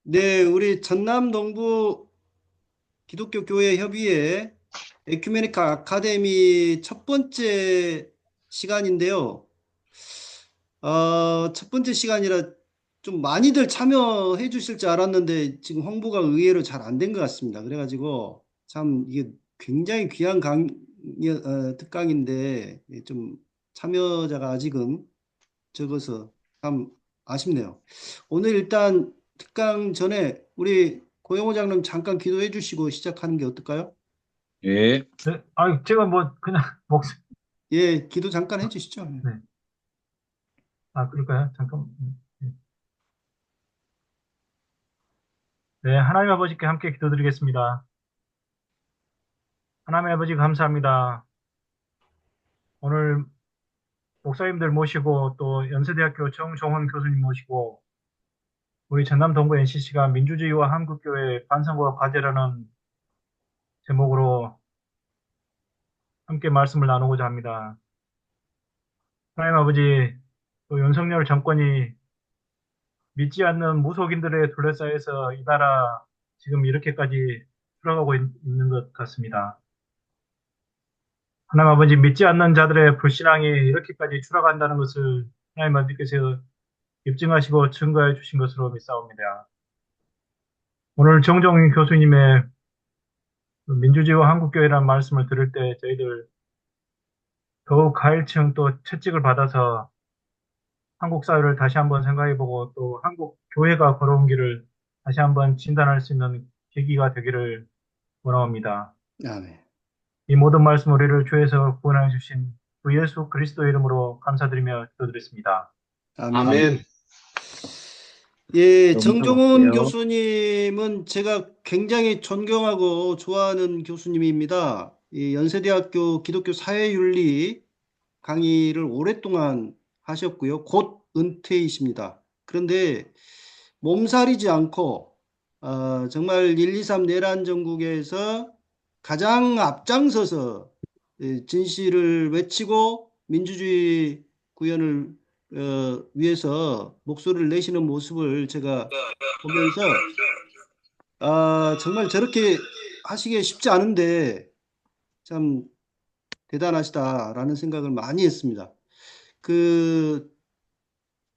네, 우리 전남 동부 기독교 교회 협의회 에큐메니카 아카데미 첫 번째 시간인데요. 첫 번째 시간이라 좀 많이들 참여해 주실 줄 알았는데 지금 홍보가 의외로 잘 안 된 것 같습니다. 그래가지고 참 이게 굉장히 귀한 특강인데 좀 참여자가 아직은 적어서 참 아쉽네요. 오늘 일단 특강 전에 우리 고영호 장님 잠깐 기도해 주시고 시작하는 게 어떨까요? 예. 네, 제가 뭐, 그냥, 예, 기도 잠깐 해 주시죠. 네. 그럴까요? 잠깐. 네, 네, 하나님 아버지께 함께 기도드리겠습니다. 하나님 아버지 감사합니다. 오늘 목사님들 모시고 또 연세대학교 정종원 교수님 모시고 우리 전남 동부 NCC가 민주주의와 한국교회 반성과 과제라는 제목으로 함께 말씀을 나누고자 합니다. 하나님 아버지, 또 윤석열 정권이 믿지 않는 무속인들에 둘러싸여서 이 나라 지금 이렇게까지 풀어가고 있는 것 같습니다. 하나님 아버지 믿지 않는 자들의 불신앙이 이렇게까지 추락한다는 것을 하나님 아버지께서 입증하시고 증거해 주신 것으로 믿사옵니다. 오늘 정종인 교수님의 민주주의와 한국교회라는 말씀을 들을 때 저희들 더욱 가일층 또 채찍을 받아서 한국 사회를 다시 한번 생각해보고 또 한국 교회가 걸어온 길을 다시 한번 진단할 수 있는 계기가 되기를 원합니다. 아멘. 이 모든 말씀 우리를 주에서 구원하여 주신 주 예수 그리스도의 이름으로 감사드리며 기도드렸습니다. 아멘. 아멘. 예, 너무 정종훈 고맙고요. 교수님은 제가 굉장히 존경하고 좋아하는 교수님입니다. 이 연세대학교 기독교 사회윤리 강의를 오랫동안 하셨고요. 곧 은퇴이십니다. 그런데 몸살이지 않고 정말 1, 2, 3 내란 정국에서 가장 앞장서서 진실을 외치고 민주주의 구현을 위해서 목소리를 내시는 모습을 제가 보면서 정말 저렇게 하시기 쉽지 않은데 참 대단하시다라는 생각을 많이 했습니다. 그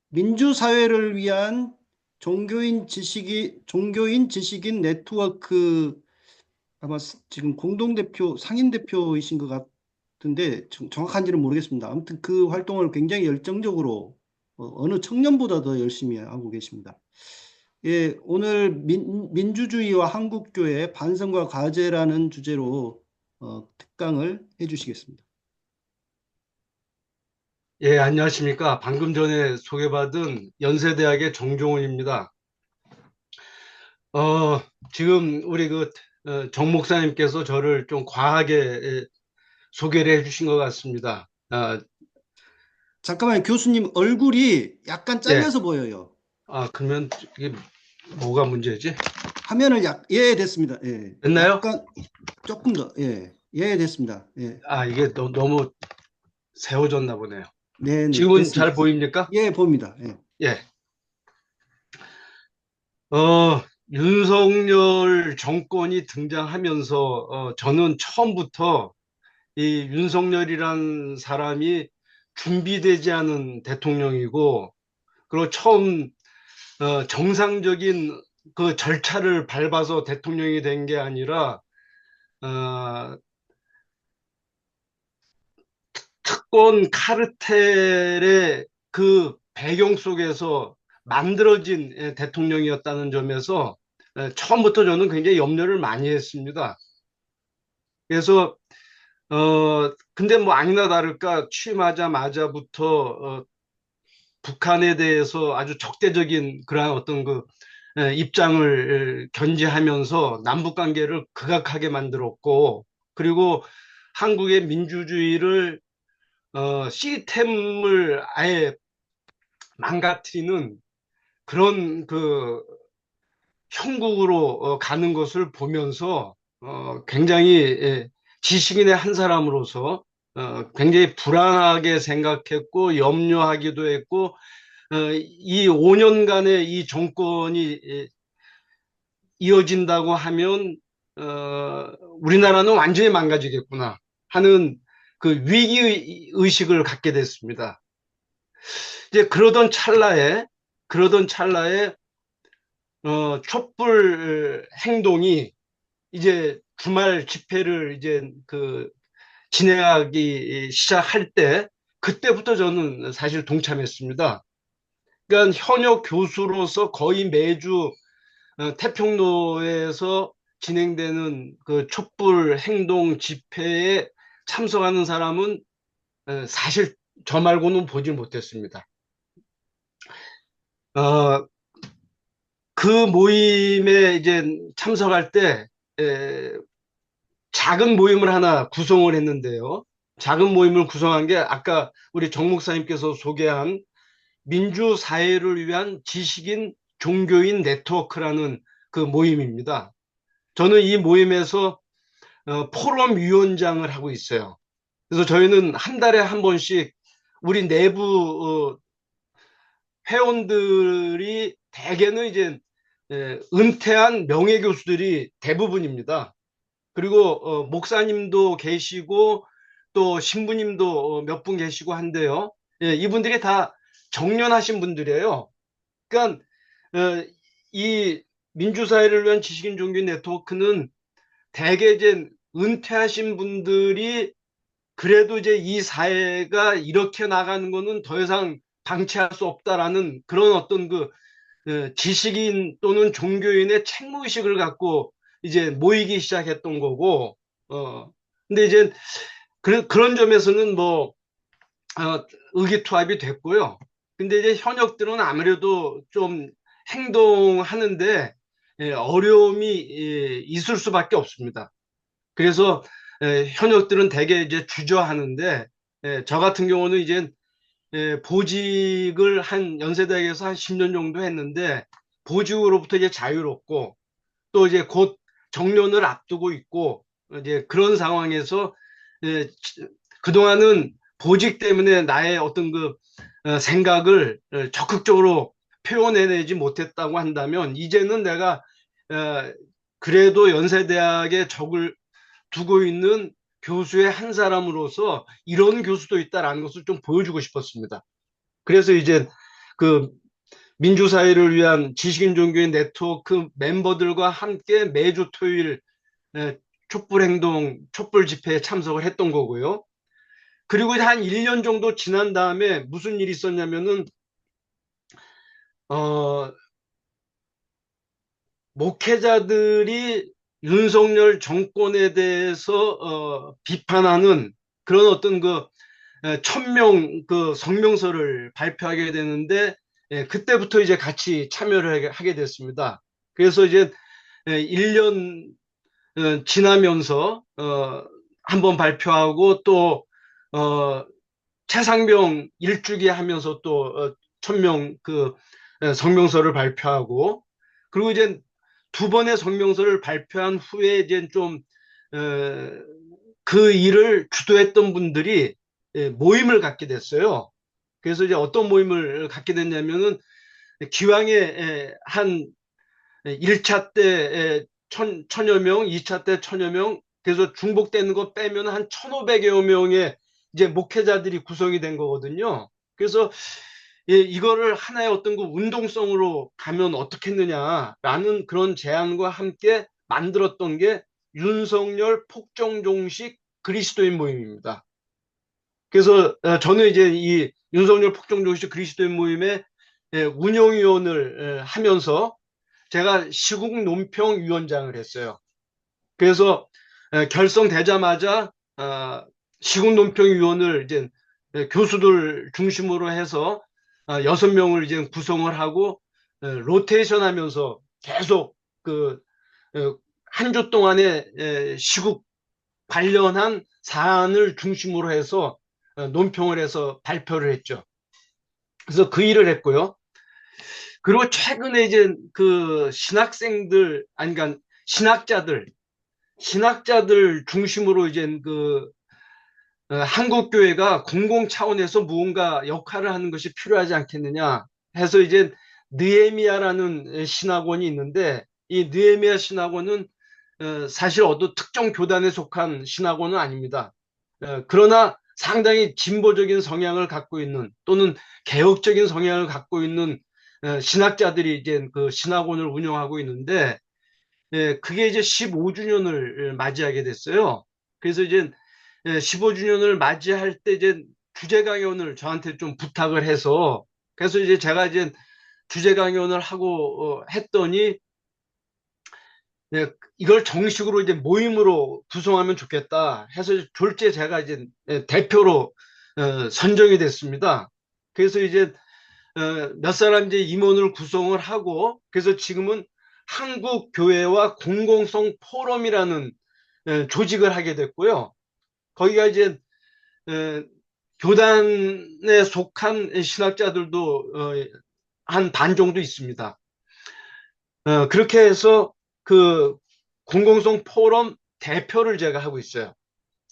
민주사회를 위한 종교인 지식인 네트워크 아마 지금 공동대표, 상임대표이신 것 같은데 정확한지는 모르겠습니다. 아무튼 그 활동을 굉장히 열정적으로 어느 청년보다 더 열심히 하고 계십니다. 예, 오늘 민주주의와 한국교회 반성과 과제라는 주제로 특강을 해주시겠습니다. 예, 안녕하십니까. 방금 전에 소개받은 연세대학의 정종훈입니다. 지금 우리 정 목사님께서 저를 좀 과하게 소개를 해주신 것 같습니다. 잠깐만요. 교수님 얼굴이 약간 예. 잘려서 보여요. 그러면 이게 뭐가 문제지? 화면을 예, 됐습니다. 예. 됐나요? 약간 조금 더, 예. 예, 됐습니다. 예. 이게 너무 세워졌나 보네요. 네, 네, 지금은 됐습니다. 잘 보입니까? 예, 봅니다. 예. 예. 윤석열 정권이 등장하면서 저는 처음부터 이 윤석열이란 사람이 준비되지 않은 대통령이고, 그리고 처음 정상적인 그 절차를 밟아서 대통령이 된 게 아니라 어, 특권 카르텔의 그 배경 속에서 만들어진 대통령이었다는 점에서 처음부터 저는 굉장히 염려를 많이 했습니다. 그래서 근데 뭐 아니나 다를까 취임하자마자부터 북한에 대해서 아주 적대적인 그러한 어떤 입장을 견지하면서 남북 관계를 극악하게 만들었고, 그리고 한국의 민주주의를 시스템을 아예 망가뜨리는 그런 형국으로 가는 것을 보면서 굉장히 지식인의 한 사람으로서 굉장히 불안하게 생각했고 염려하기도 했고, 이 5년간의 이 정권이 이어진다고 하면 우리나라는 완전히 망가지겠구나 하는 그 위기 의식을 갖게 됐습니다. 이제 그러던 찰나에 촛불 행동이 이제 주말 집회를 이제 진행하기 시작할 때 그때부터 저는 사실 동참했습니다. 그러니까 현역 교수로서 거의 매주 태평로에서 진행되는 그 촛불 행동 집회에 참석하는 사람은 사실 저 말고는 보질 못했습니다. 어, 그 모임에 이제 참석할 때 작은 모임을 하나 구성을 했는데요. 작은 모임을 구성한 게 아까 우리 정 목사님께서 소개한 민주사회를 위한 지식인 종교인 네트워크라는 그 모임입니다. 저는 이 모임에서 포럼 위원장을 하고 있어요. 그래서 저희는 한 달에 한 번씩 우리 내부 회원들이 대개는 이제 은퇴한 명예교수들이 대부분입니다. 그리고 목사님도 계시고 또 신부님도 몇 분 계시고 한데요. 예, 이분들이 다 정년하신 분들이에요. 그러니까 이 민주사회를 위한 지식인 종교 네트워크는 대개 이제 은퇴하신 분들이 그래도 이제 이 사회가 이렇게 나가는 거는 더 이상 방치할 수 없다라는 그런 어떤 지식인 또는 종교인의 책무의식을 갖고 이제 모이기 시작했던 거고, 근데 이제 그런 점에서는 의기투합이 됐고요. 근데 이제 현역들은 아무래도 좀 행동하는데 어려움이 있을 수밖에 없습니다. 그래서 현역들은 대개 이제 주저하는데 저 같은 경우는 이제 보직을 한 연세대학에서 한 10년 정도 했는데 보직으로부터 이제 자유롭고 또 이제 곧 정년을 앞두고 있고 이제 그런 상황에서 예, 그동안은 보직 때문에 나의 어떤 생각을 적극적으로 표현해내지 못했다고 한다면 이제는 내가 그래도 연세대학에 적을 두고 있는 교수의 한 사람으로서 이런 교수도 있다라는 것을 좀 보여주고 싶었습니다. 그래서 이제 그 민주사회를 위한 지식인 종교의 네트워크 멤버들과 함께 매주 토요일 촛불행동, 촛불 집회에 참석을 했던 거고요. 그리고 한 1년 정도 지난 다음에 무슨 일이 있었냐면은, 어, 목회자들이 윤석열 정권에 대해서 비판하는 그런 어떤 1000명 성명서를 발표하게 되는데 그때부터 이제 같이 참여를 하게 됐습니다. 그래서 이제 1년 지나면서 한번 발표하고 또 최상병 일주기 하면서 또 1000명 성명서를 발표하고 그리고 이제 두 번의 성명서를 발표한 후에 이제 좀 그 일을 주도했던 분들이 모임을 갖게 됐어요. 그래서 이제 어떤 모임을 갖게 됐냐면은 기왕에 한 1차 때 천여 명, 2차 때 천여 명, 그래서 중복되는 거 빼면 한 1500여 명의 이제 목회자들이 구성이 된 거거든요. 그래서 이거를 하나의 어떤 운동성으로 가면 어떻겠느냐라는 그런 제안과 함께 만들었던 게 윤석열 폭정종식 그리스도인 모임입니다. 그래서 저는 이제 이 윤석열 폭정종식 그리스도인 모임의 운영위원을 하면서 제가 시국 논평위원장을 했어요. 그래서 결성되자마자 시국 논평위원을 이제 교수들 중심으로 해서 6명을 이제 구성을 하고 로테이션 하면서 계속 한 주 동안에 시국 관련한 사안을 중심으로 해서 논평을 해서 발표를 했죠. 그래서 그 일을 했고요. 그리고 최근에 이제 신학생들, 아니, 그러니까 신학자들 중심으로 이제 한국교회가 공공 차원에서 무언가 역할을 하는 것이 필요하지 않겠느냐 해서 이제 느헤미야라는 신학원이 있는데 이 느헤미야 신학원은 사실 어떤 특정 교단에 속한 신학원은 아닙니다. 그러나 상당히 진보적인 성향을 갖고 있는 또는 개혁적인 성향을 갖고 있는 신학자들이 이제 그 신학원을 운영하고 있는데, 그게 이제 15주년을 맞이하게 됐어요. 그래서 이제 15주년을 맞이할 때 이제 주제 강연을 저한테 좀 부탁을 해서, 그래서 이제 제가 이제 주제 강연을 하고 했더니, 이걸 정식으로 이제 모임으로 구성하면 좋겠다 해서 졸지에 제가 이제 대표로 선정이 됐습니다. 그래서 이제 몇 사람 이제 임원을 구성을 하고, 그래서 지금은 한국교회와 공공성 포럼이라는 조직을 하게 됐고요. 거기가 이제 에, 교단에 속한 신학자들도 한 반 정도 있습니다. 그렇게 해서 그 공공성 포럼 대표를 제가 하고 있어요.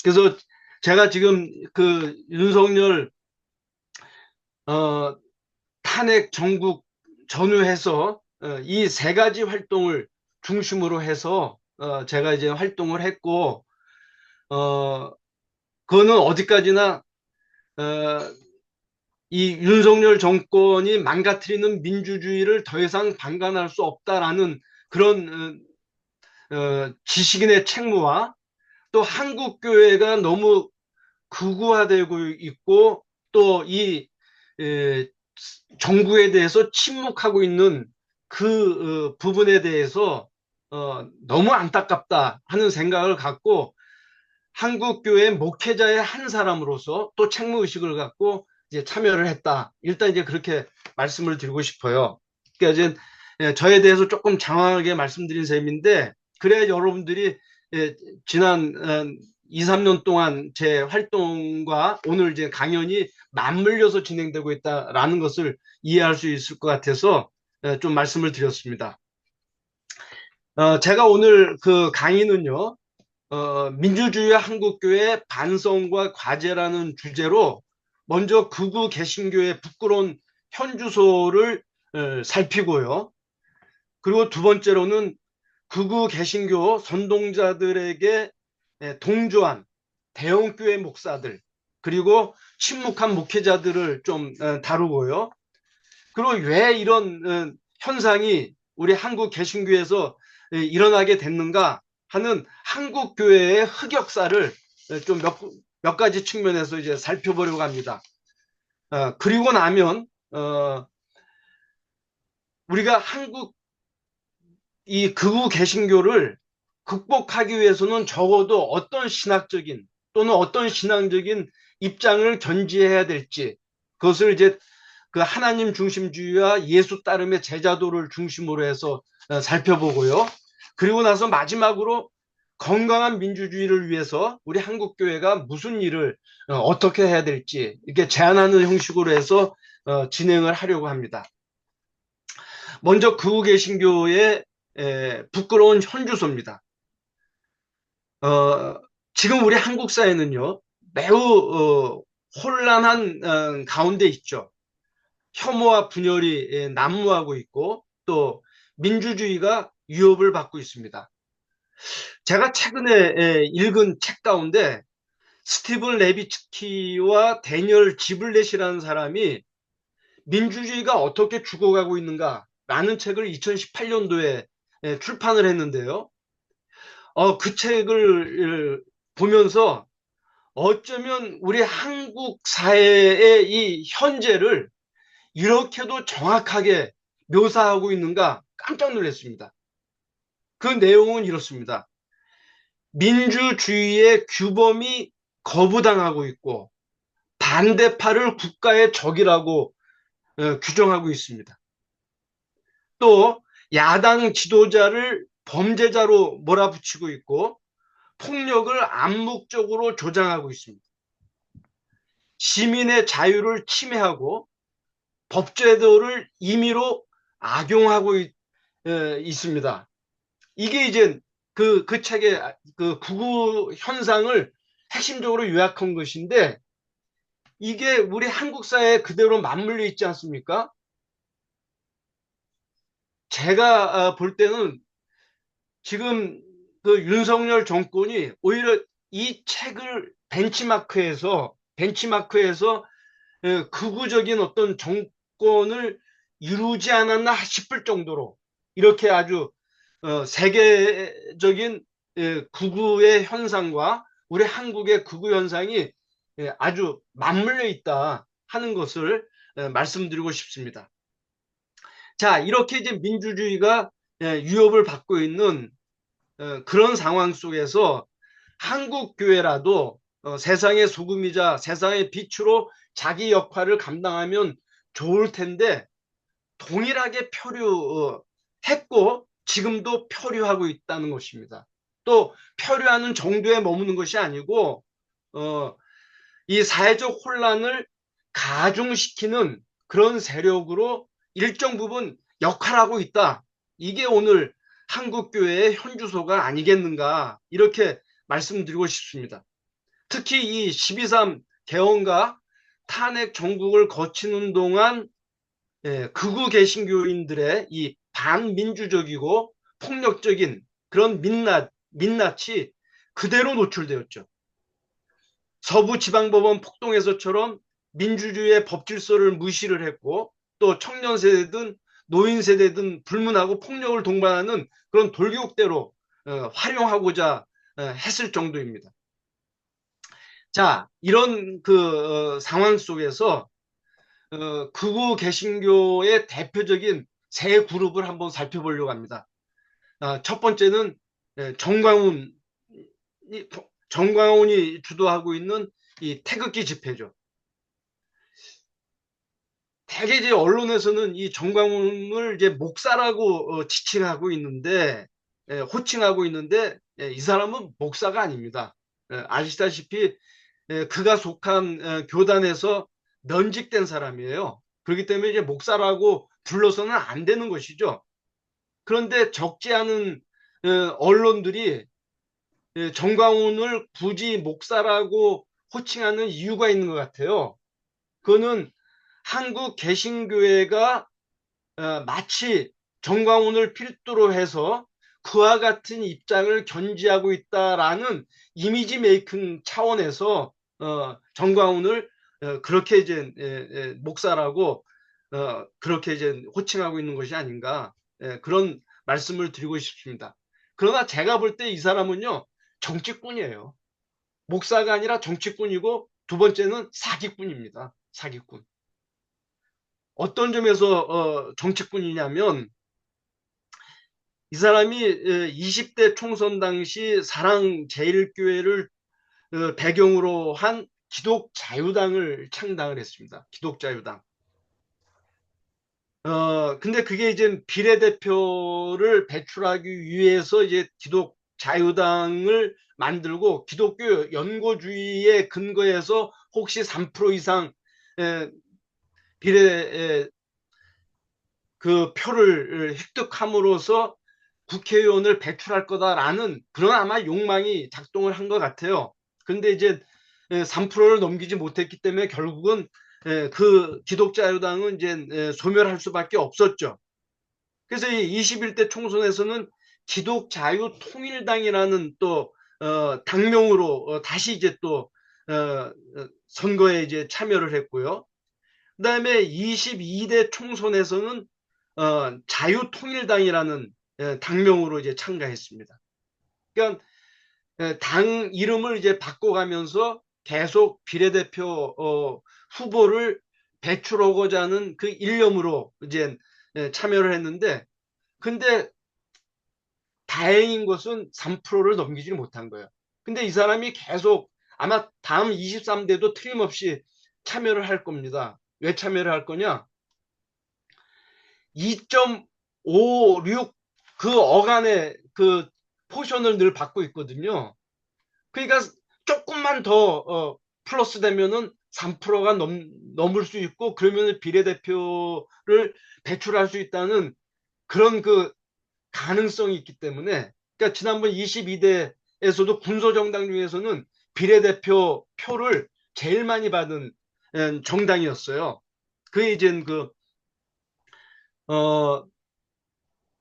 그래서 제가 지금 그 윤석열 어, 탄핵 전국 전후해서 이 세 가지 활동을 중심으로 해서 제가 이제 활동을 했고, 어, 그거는 어디까지나 어, 이 윤석열 정권이 망가뜨리는 민주주의를 더 이상 방관할 수 없다라는 그런 지식인의 책무와, 또 한국교회가 너무 극우화되고 있고 또 이 정부에 대해서 침묵하고 있는 그 부분에 대해서 너무 안타깝다 하는 생각을 갖고, 한국교회 목회자의 한 사람으로서 또 책무의식을 갖고 이제 참여를 했다. 일단 이제 그렇게 말씀을 드리고 싶어요. 그러니까 이제 저에 대해서 조금 장황하게 말씀드린 셈인데, 그래야 여러분들이 지난 2, 3년 동안 제 활동과 오늘 이제 강연이 맞물려서 진행되고 있다라는 것을 이해할 수 있을 것 같아서 좀 말씀을 드렸습니다. 제가 오늘 그 강의는요, 민주주의 한국교회 반성과 과제라는 주제로 먼저 극우 개신교의 부끄러운 현주소를 살피고요. 그리고 두 번째로는 극우 개신교 선동자들에게 동조한 대형교회 목사들, 그리고 침묵한 목회자들을 좀 다루고요. 그리고 왜 이런 현상이 우리 한국 개신교에서 일어나게 됐는가 하는 한국 교회의 흑역사를 좀 몇 가지 측면에서 이제 살펴보려고 합니다. 그리고 나면 우리가 한국 이 극우 개신교를 극복하기 위해서는 적어도 어떤 신학적인 또는 어떤 신앙적인 입장을 견지해야 될지, 그것을 이제 그 하나님 중심주의와 예수 따름의 제자도를 중심으로 해서 살펴보고요. 그리고 나서 마지막으로 건강한 민주주의를 위해서 우리 한국교회가 무슨 일을 어떻게 해야 될지 이렇게 제안하는 형식으로 해서 진행을 하려고 합니다. 먼저 극우 개신교의 부끄러운 현주소입니다. 지금 우리 한국 사회는요, 매우 혼란한 가운데 있죠. 혐오와 분열이 난무하고 있고 또 민주주의가 위협을 받고 있습니다. 제가 최근에 읽은 책 가운데 스티븐 레비츠키와 데니얼 지블렛이라는 사람이 민주주의가 어떻게 죽어가고 있는가라는 책을 2018년도에 출판을 했는데요. 그 책을 보면서 어쩌면 우리 한국 사회의 이 현재를 이렇게도 정확하게 묘사하고 있는가 깜짝 놀랐습니다. 그 내용은 이렇습니다. 민주주의의 규범이 거부당하고 있고 반대파를 국가의 적이라고 규정하고 있습니다. 또 야당 지도자를 범죄자로 몰아붙이고 있고 폭력을 암묵적으로 조장하고 있습니다. 시민의 자유를 침해하고 법제도를 임의로 악용하고 있습니다. 이게 이제 그 책의 그 극우 현상을 핵심적으로 요약한 것인데, 이게 우리 한국 사회에 그대로 맞물려 있지 않습니까? 제가 볼 때는 지금 그 윤석열 정권이 오히려 이 책을 벤치마크해서 극우적인 어떤 정권을 이루지 않았나 싶을 정도로 이렇게 아주 세계적인 극우의 현상과 우리 한국의 극우 현상이 아주 맞물려 있다 하는 것을 말씀드리고 싶습니다. 자, 이렇게 이제 민주주의가 위협을 받고 있는 그런 상황 속에서 한국 교회라도 세상의 소금이자 세상의 빛으로 자기 역할을 감당하면 좋을 텐데 동일하게 표류했고 지금도 표류하고 있다는 것입니다. 또 표류하는 정도에 머무는 것이 아니고 이 사회적 혼란을 가중시키는 그런 세력으로 일정 부분 역할하고 있다. 이게 오늘 한국교회의 현주소가 아니겠는가 이렇게 말씀드리고 싶습니다. 특히 이 12.3 개헌과 탄핵 정국을 거치는 동안 극우 개신교인들의 이 반민주적이고 폭력적인 그런 민낯이 그대로 노출되었죠. 서부지방법원 폭동에서처럼 민주주의의 법질서를 무시를 했고 또 청년 세대든 노인 세대든 불문하고 폭력을 동반하는 그런 돌격대로 활용하고자 했을 정도입니다. 자, 이런 그 상황 속에서 극우 개신교의 대표적인 세 그룹을 한번 살펴보려고 합니다. 첫 번째는 정광훈 정광훈이 주도하고 있는 이 태극기 집회죠. 대개 이제 언론에서는 이 정광훈을 이제 목사라고 지칭하고 있는데, 호칭하고 있는데, 이 사람은 목사가 아닙니다. 아시다시피 그가 속한 교단에서 면직된 사람이에요. 그렇기 때문에 이제 목사라고 불러서는 안 되는 것이죠. 그런데 적지 않은 언론들이 정광훈을 굳이 목사라고 호칭하는 이유가 있는 것 같아요. 그거는 한국 개신교회가 마치 정광훈을 필두로 해서 그와 같은 입장을 견지하고 있다라는 이미지 메이킹 차원에서 정광훈을 그렇게 이제 목사라고 그렇게 이제 호칭하고 있는 것이 아닌가 그런 말씀을 드리고 싶습니다. 그러나 제가 볼 때 이 사람은요 정치꾼이에요. 목사가 아니라 정치꾼이고 두 번째는 사기꾼입니다. 사기꾼. 어떤 점에서 정치꾼이냐면 이 사람이 20대 총선 당시 사랑제일교회를 배경으로 한 기독자유당을 창당을 했습니다. 기독자유당. 근데 그게 이제 비례대표를 배출하기 위해서 이제 기독자유당을 만들고 기독교 연고주의에 근거해서 혹시 3% 이상 비례 그 표를 획득함으로써 국회의원을 배출할 거다라는 그런 아마 욕망이 작동을 한 것 같아요. 그런데 이제 3%를 넘기지 못했기 때문에 결국은 그 기독자유당은 이제 소멸할 수밖에 없었죠. 그래서 이 21대 총선에서는 기독자유통일당이라는 또 당명으로 다시 이제 또 선거에 이제 참여를 했고요. 그다음에 22대 총선에서는 자유통일당이라는 당명으로 이제 참가했습니다. 그러니까 당 이름을 이제 바꿔가면서 계속 비례대표 후보를 배출하고자 하는 그 일념으로 이제 참여를 했는데, 근데 다행인 것은 3%를 넘기지 못한 거예요. 근데 이 사람이 계속 아마 다음 23대도 틀림없이 참여를 할 겁니다. 왜 참여를 할 거냐? 2.56 그 어간의 그 포션을 늘 받고 있거든요. 그러니까 조금만 더 플러스 되면은 3%가 넘을 수 있고 그러면 비례대표를 배출할 수 있다는 그런 그 가능성이 있기 때문에 그러니까 지난번 22대에서도 군소정당 중에서는 비례대표 표를 제일 많이 받은 정당이었어요. 그게 이제 그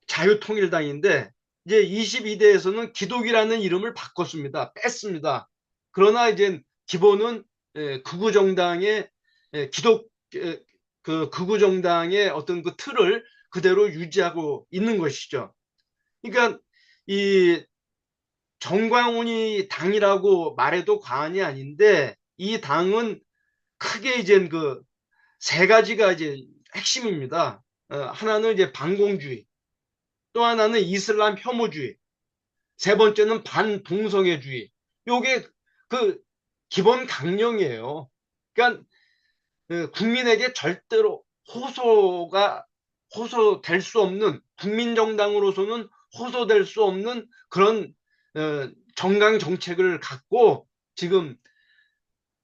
자유통일당인데 이제 22대에서는 기독이라는 이름을 바꿨습니다. 뺐습니다. 그러나 이제 기본은 극우 정당의 기독 그 극우 정당의 어떤 그 틀을 그대로 유지하고 있는 것이죠. 그러니까 이 정광훈이 당이라고 말해도 과언이 아닌데 이 당은 크게 이제 그 세 가지가 이제 핵심입니다. 하나는 이제 반공주의, 또 하나는 이슬람 혐오주의, 세 번째는 반동성애주의. 요게 그 기본 강령이에요. 그러니까 국민에게 절대로 호소될 수 없는, 국민정당으로서는 호소될 수 없는 그런 정강 정책을 갖고 지금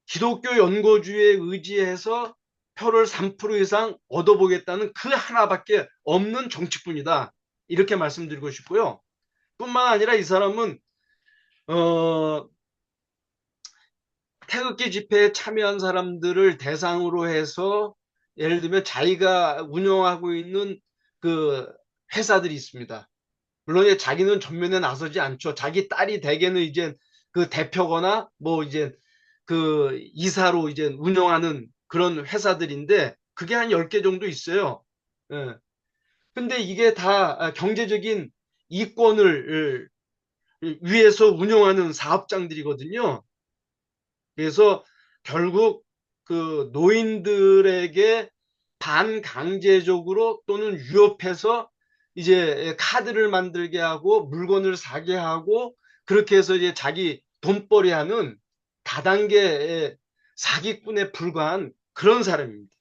기독교 연고주의에 의지해서 표를 3% 이상 얻어보겠다는 그 하나밖에 없는 정치뿐이다. 이렇게 말씀드리고 싶고요. 뿐만 아니라 이 사람은 어, 태극기 집회에 참여한 사람들을 대상으로 해서 예를 들면 자기가 운영하고 있는 그 회사들이 있습니다. 물론 이제 자기는 전면에 나서지 않죠. 자기 딸이 대개는 이제 그 대표거나 뭐 이제 그 이사로 이제 운영하는 그런 회사들인데 그게 한 10개 정도 있어요. 예. 근데 이게 다 경제적인 이권을 위해서 운영하는 사업장들이거든요. 그래서 결국 그 노인들에게 반강제적으로 또는 유혹해서 이제 카드를 만들게 하고 물건을 사게 하고 그렇게 해서 이제 자기 돈벌이 하는 다단계 사기꾼에 불과한 그런 사람입니다.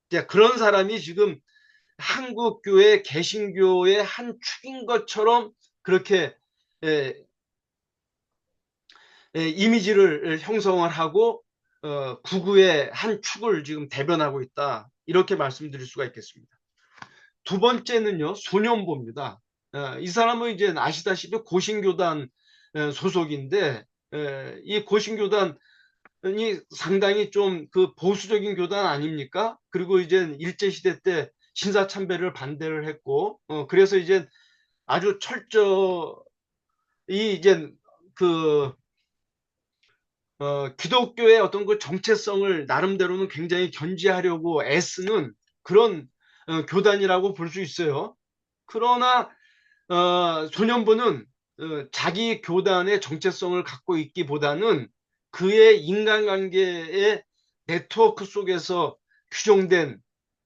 이제 그런 사람이 지금 한국교회 개신교의 한 축인 것처럼 그렇게 에, 이미지를 형성을 하고 구구의 한 축을 지금 대변하고 있다. 이렇게 말씀드릴 수가 있겠습니다. 두 번째는요, 소년보입니다. 이 사람은 이제 아시다시피 고신교단 소속인데 이 고신교단이 상당히 좀 그 보수적인 교단 아닙니까? 그리고 이제 일제시대 때 신사참배를 반대를 했고 그래서 이제 아주 철저히 이제 그 기독교의 어떤 그 정체성을 나름대로는 굉장히 견지하려고 애쓰는 그런 교단이라고 볼 수 있어요. 그러나 소년부는 자기 교단의 정체성을 갖고 있기보다는 그의 인간관계의 네트워크 속에서 규정된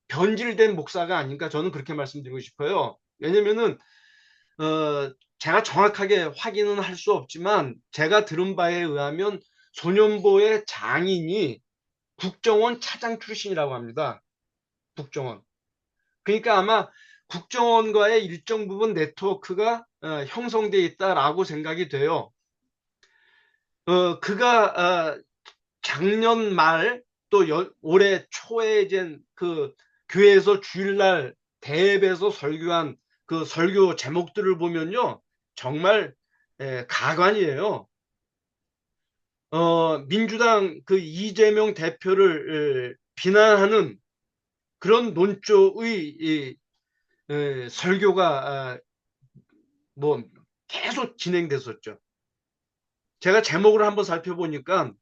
변질된 목사가 아닌가 저는 그렇게 말씀드리고 싶어요. 왜냐면은 제가 정확하게 확인은 할 수 없지만 제가 들은 바에 의하면 소년보의 장인이 국정원 차장 출신이라고 합니다. 국정원. 그러니까 아마 국정원과의 일정 부분 네트워크가 형성돼 있다라고 생각이 돼요. 그가 작년 말 또 올해 초에 이제 그 교회에서 주일날 대회에서 설교한 그 설교 제목들을 보면요. 정말 가관이에요. 민주당 그 이재명 대표를 비난하는 그런 논조의 설교가 뭐 계속 진행됐었죠. 제가 제목을 한번 살펴보니까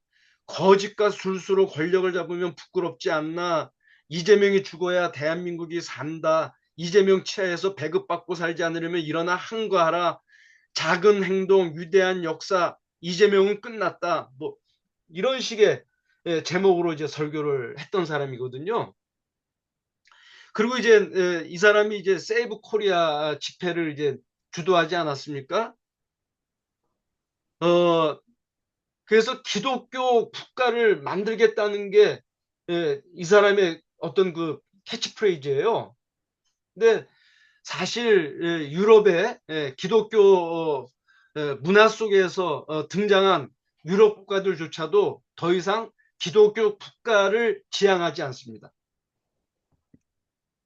거짓과 술수로 권력을 잡으면 부끄럽지 않나? 이재명이 죽어야 대한민국이 산다. 이재명 치하에서 배급받고 살지 않으려면 일어나 항거하라. 작은 행동, 위대한 역사, 이재명은 끝났다. 뭐 이런 식의 제목으로 이제 설교를 했던 사람이거든요. 그리고 이제 이 사람이 이제 세이브 코리아 집회를 이제 주도하지 않았습니까? 어, 그래서 기독교 국가를 만들겠다는 게 이 사람의 어떤 그 캐치프레이즈예요. 근데 사실 유럽의 기독교 문화 속에서 등장한 유럽 국가들조차도 더 이상 기독교 국가를 지향하지 않습니다.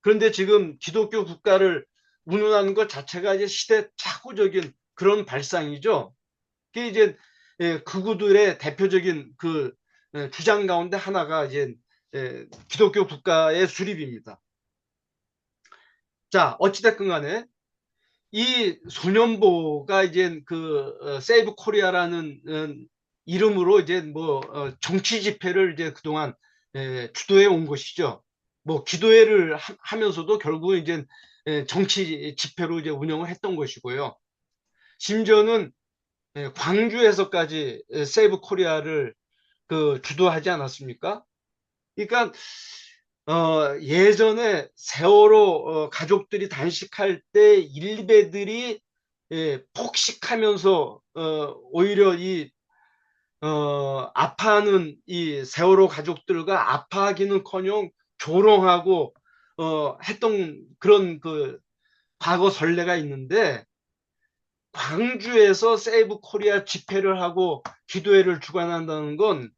그런데 지금 기독교 국가를 운운하는 것 자체가 이제 시대착오적인 그런 발상이죠. 그게 이제 극우들의 대표적인 그 주장 가운데 하나가 이제 기독교 국가의 수립입니다. 자, 어찌됐건 간에 이 소년보가 이제 세이브 코리아라는 이름으로 이제 뭐 정치 집회를 이제 그동안 주도해 온 것이죠. 뭐 기도회를 하면서도 결국 이제 정치 집회로 이제 운영을 했던 것이고요. 심지어는 광주에서까지 세이브 코리아를 주도하지 않았습니까? 그러니까 예전에 세월호 가족들이 단식할 때 일베들이 폭식하면서 오히려 아파하는 이 세월호 가족들과 아파하기는커녕 조롱하고 했던 그런 과거 선례가 있는데, 광주에서 세이브 코리아 집회를 하고 기도회를 주관한다는 건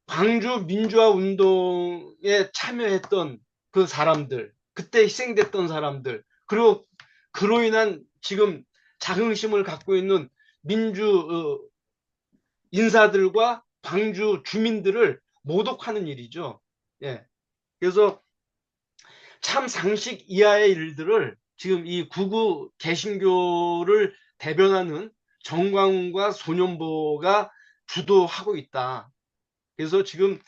광주 민주화 운동에 참여했던 그 사람들, 그때 희생됐던 사람들, 그리고 그로 인한 지금 자긍심을 갖고 있는 민주 인사들과 광주 주민들을 모독하는 일이죠. 예. 그래서 참 상식 이하의 일들을 지금 이 구구 개신교를 대변하는 정광훈과 소년보가 주도하고 있다. 그래서 지금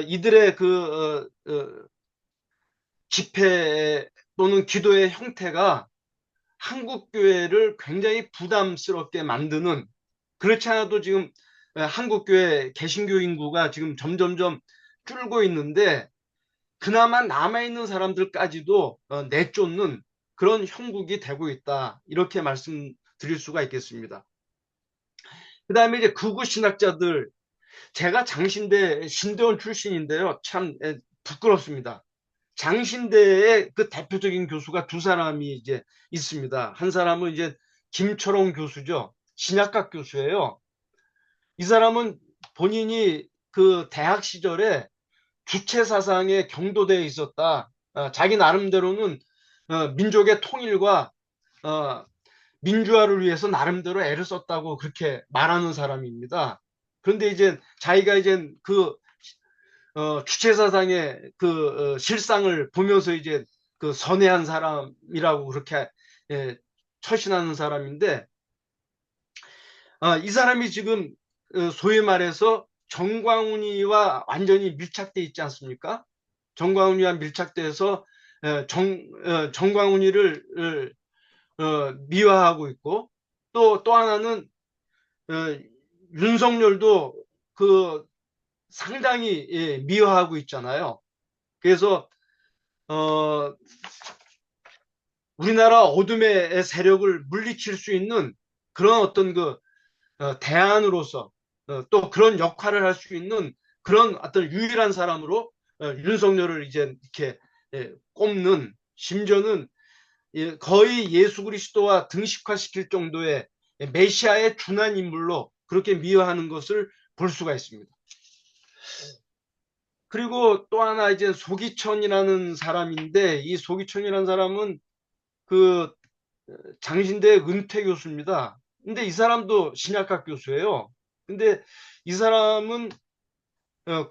이들의 집회 또는 기도의 형태가 한국 교회를 굉장히 부담스럽게 만드는, 그렇지 않아도 지금 한국 교회 개신교 인구가 지금 점점점 줄고 있는데 그나마 남아있는 사람들까지도 내쫓는 그런 형국이 되고 있다, 이렇게 말씀드릴 수가 있겠습니다. 그 다음에 이제 극우 신학자들, 제가 장신대 신대원 출신인데요. 참 부끄럽습니다. 장신대의 그 대표적인 교수가 두 사람이 이제 있습니다. 한 사람은 이제 김철홍 교수죠. 신약학 교수예요. 이 사람은 본인이 그 대학 시절에 주체 사상에 경도되어 있었다. 자기 나름대로는 민족의 통일과 민주화를 위해서 나름대로 애를 썼다고 그렇게 말하는 사람입니다. 그런데 이제 자기가 이제 주체 사상의 실상을 보면서 이제 선회한 사람이라고 그렇게 처신하는 사람인데, 이 사람이 지금 소위 말해서 정광훈이와 완전히 밀착돼 있지 않습니까? 정광훈이와 밀착돼서 정광훈이를 미화하고 있고, 또 하나는 어, 윤석열도 상당히 미화하고 있잖아요. 그래서 우리나라 어둠의 세력을 물리칠 수 있는 그런 어떤 대안으로서 또 그런 역할을 할 수 있는 그런 어떤 유일한 사람으로 윤석열을 이제 이렇게 꼽는, 심지어는 거의 예수 그리스도와 등식화시킬 정도의 메시아의 준한 인물로 그렇게 미화하는 것을 볼 수가 있습니다. 그리고 또 하나 이제 소기천이라는 사람인데, 이 소기천이라는 사람은 그 장신대 은퇴 교수입니다. 근데 이 사람도 신약학 교수예요. 근데 이 사람은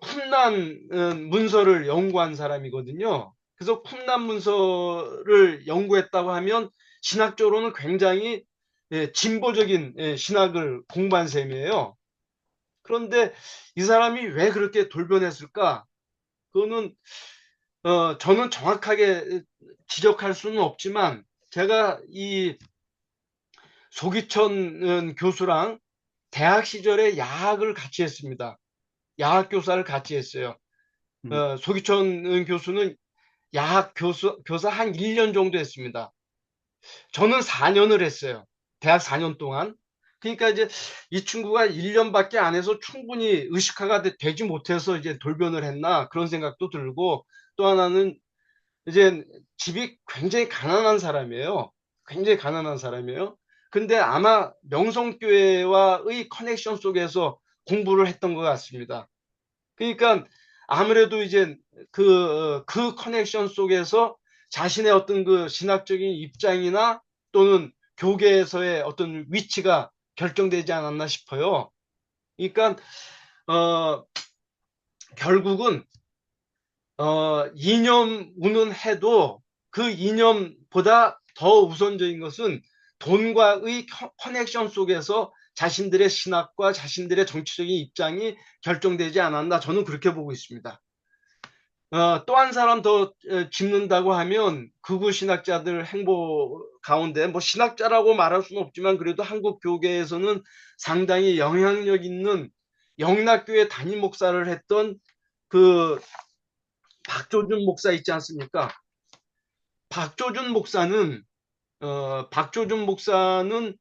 쿰란 문서를 연구한 사람이거든요. 그래서 쿰란 문서를 연구했다고 하면 신학적으로는 굉장히 진보적인 신학을 공부한 셈이에요. 그런데 이 사람이 왜 그렇게 돌변했을까? 그거는 저는 정확하게 지적할 수는 없지만, 제가 이 소기천 교수랑 대학 시절에 야학을 같이 했습니다. 야학 교사를 같이 했어요. 소기천 교수는 야학 교사 한 1년 정도 했습니다. 저는 4년을 했어요. 대학 4년 동안. 그러니까 이제 이 친구가 1년밖에 안 해서 충분히 의식화가 되지 못해서 이제 돌변을 했나 그런 생각도 들고, 또 하나는 이제 집이 굉장히 가난한 사람이에요. 굉장히 가난한 사람이에요. 근데 아마 명성교회와의 커넥션 속에서 공부를 했던 것 같습니다. 그러니까 아무래도 이제 그 커넥션 속에서 자신의 어떤 신학적인 입장이나 또는 교계에서의 어떤 위치가 결정되지 않았나 싶어요. 그러니까 결국은 이념 운운해도 그 이념보다 더 우선적인 것은 돈과의 커넥션 속에서 자신들의 신학과 자신들의 정치적인 입장이 결정되지 않았나, 저는 그렇게 보고 있습니다. 또 한 사람 더 짚는다고 하면 극우 신학자들 행보 가운데, 뭐 신학자라고 말할 수는 없지만 그래도 한국 교계에서는 상당히 영향력 있는 영락교회 담임 목사를 했던 그 박조준 목사 있지 않습니까? 박조준 목사는 박조준 목사는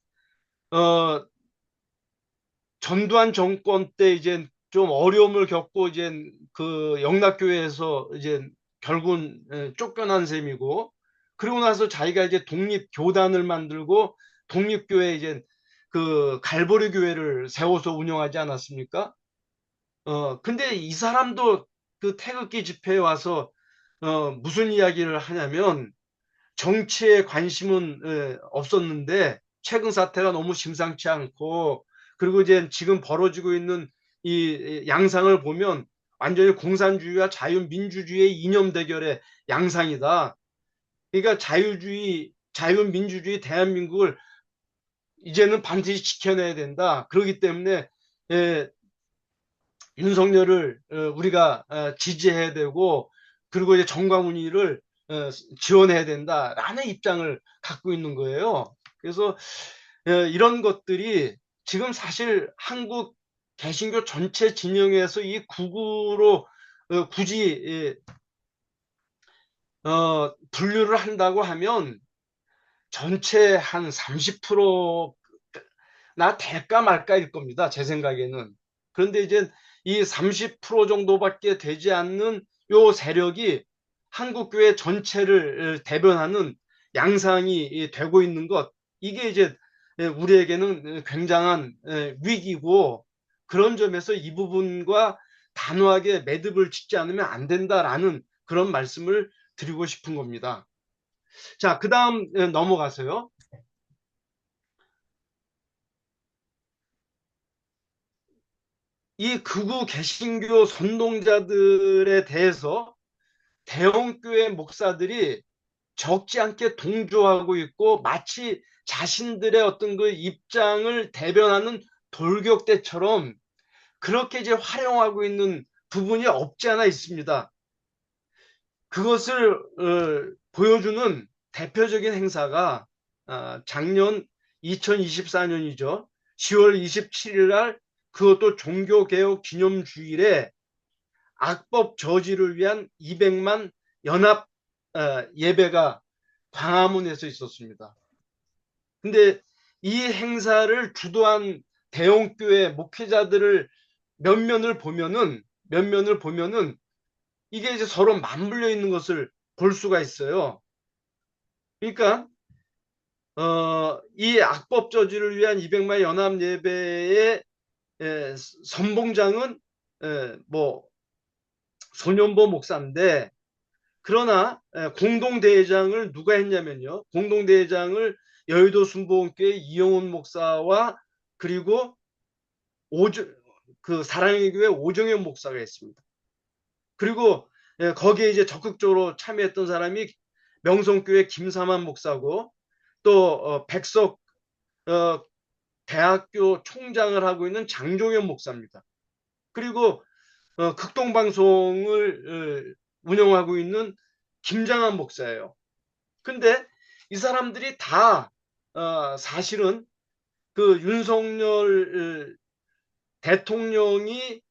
전두환 정권 때 이제 좀 어려움을 겪고 이제 그 영락교회에서 이제 결국은 쫓겨난 셈이고, 그리고 나서 자기가 이제 독립교단을 만들고 독립교회 이제 그 갈보리 교회를 세워서 운영하지 않았습니까? 근데 이 사람도 그 태극기 집회에 와서 무슨 이야기를 하냐면, 정치에 관심은 없었는데 최근 사태가 너무 심상치 않고, 그리고 이제 지금 벌어지고 있는 이 양상을 보면 완전히 공산주의와 자유민주주의의 이념 대결의 양상이다. 그러니까 자유민주주의 대한민국을 이제는 반드시 지켜내야 된다. 그렇기 때문에 예, 윤석열을 우리가 지지해야 되고, 그리고 이제 정광훈이를 지원해야 된다라는 입장을 갖고 있는 거예요. 그래서 이런 것들이 지금 사실 한국 개신교 전체 진영에서 이 극우로 굳이 분류를 한다고 하면 전체 한 30%나 될까 말까일 겁니다. 제 생각에는. 그런데 이제 이 30% 정도밖에 되지 않는 요 세력이 한국교회 전체를 대변하는 양상이 되고 있는 것, 이게 이제 우리에게는 굉장한 위기고, 그런 점에서 이 부분과 단호하게 매듭을 짓지 않으면 안 된다라는 그런 말씀을 드리고 싶은 겁니다. 자, 그 다음 넘어가서요. 이 극우 개신교 선동자들에 대해서 대형교회 목사들이 적지 않게 동조하고 있고, 마치 자신들의 어떤 그 입장을 대변하는 돌격대처럼 그렇게 이제 활용하고 있는 부분이 없지 않아 있습니다. 그것을 보여주는 대표적인 행사가 작년 2024년이죠. 10월 27일 날, 그것도 종교개혁 기념주일에 악법 저지를 위한 200만 연합 예배가 광화문에서 있었습니다. 근데 이 행사를 주도한 대형교회 목회자들을 몇 면을 보면은 이게 이제 서로 맞물려 있는 것을 볼 수가 있어요. 그러니까 이 악법 저지를 위한 200만 연합 예배의 선봉장은 뭐 손연보 목사인데, 그러나 공동대회장을 누가 했냐면요, 공동대회장을 여의도 순복음교회 이영훈 목사와 그리고 그 사랑의 교회 오정현 목사가 했습니다. 그리고 거기에 이제 적극적으로 참여했던 사람이 명성교회 김삼환 목사고, 또 백석 대학교 총장을 하고 있는 장종현 목사입니다. 그리고 극동방송을 운영하고 있는 김장한 목사예요. 근데 이 사람들이 다 사실은 그 윤석열 대통령이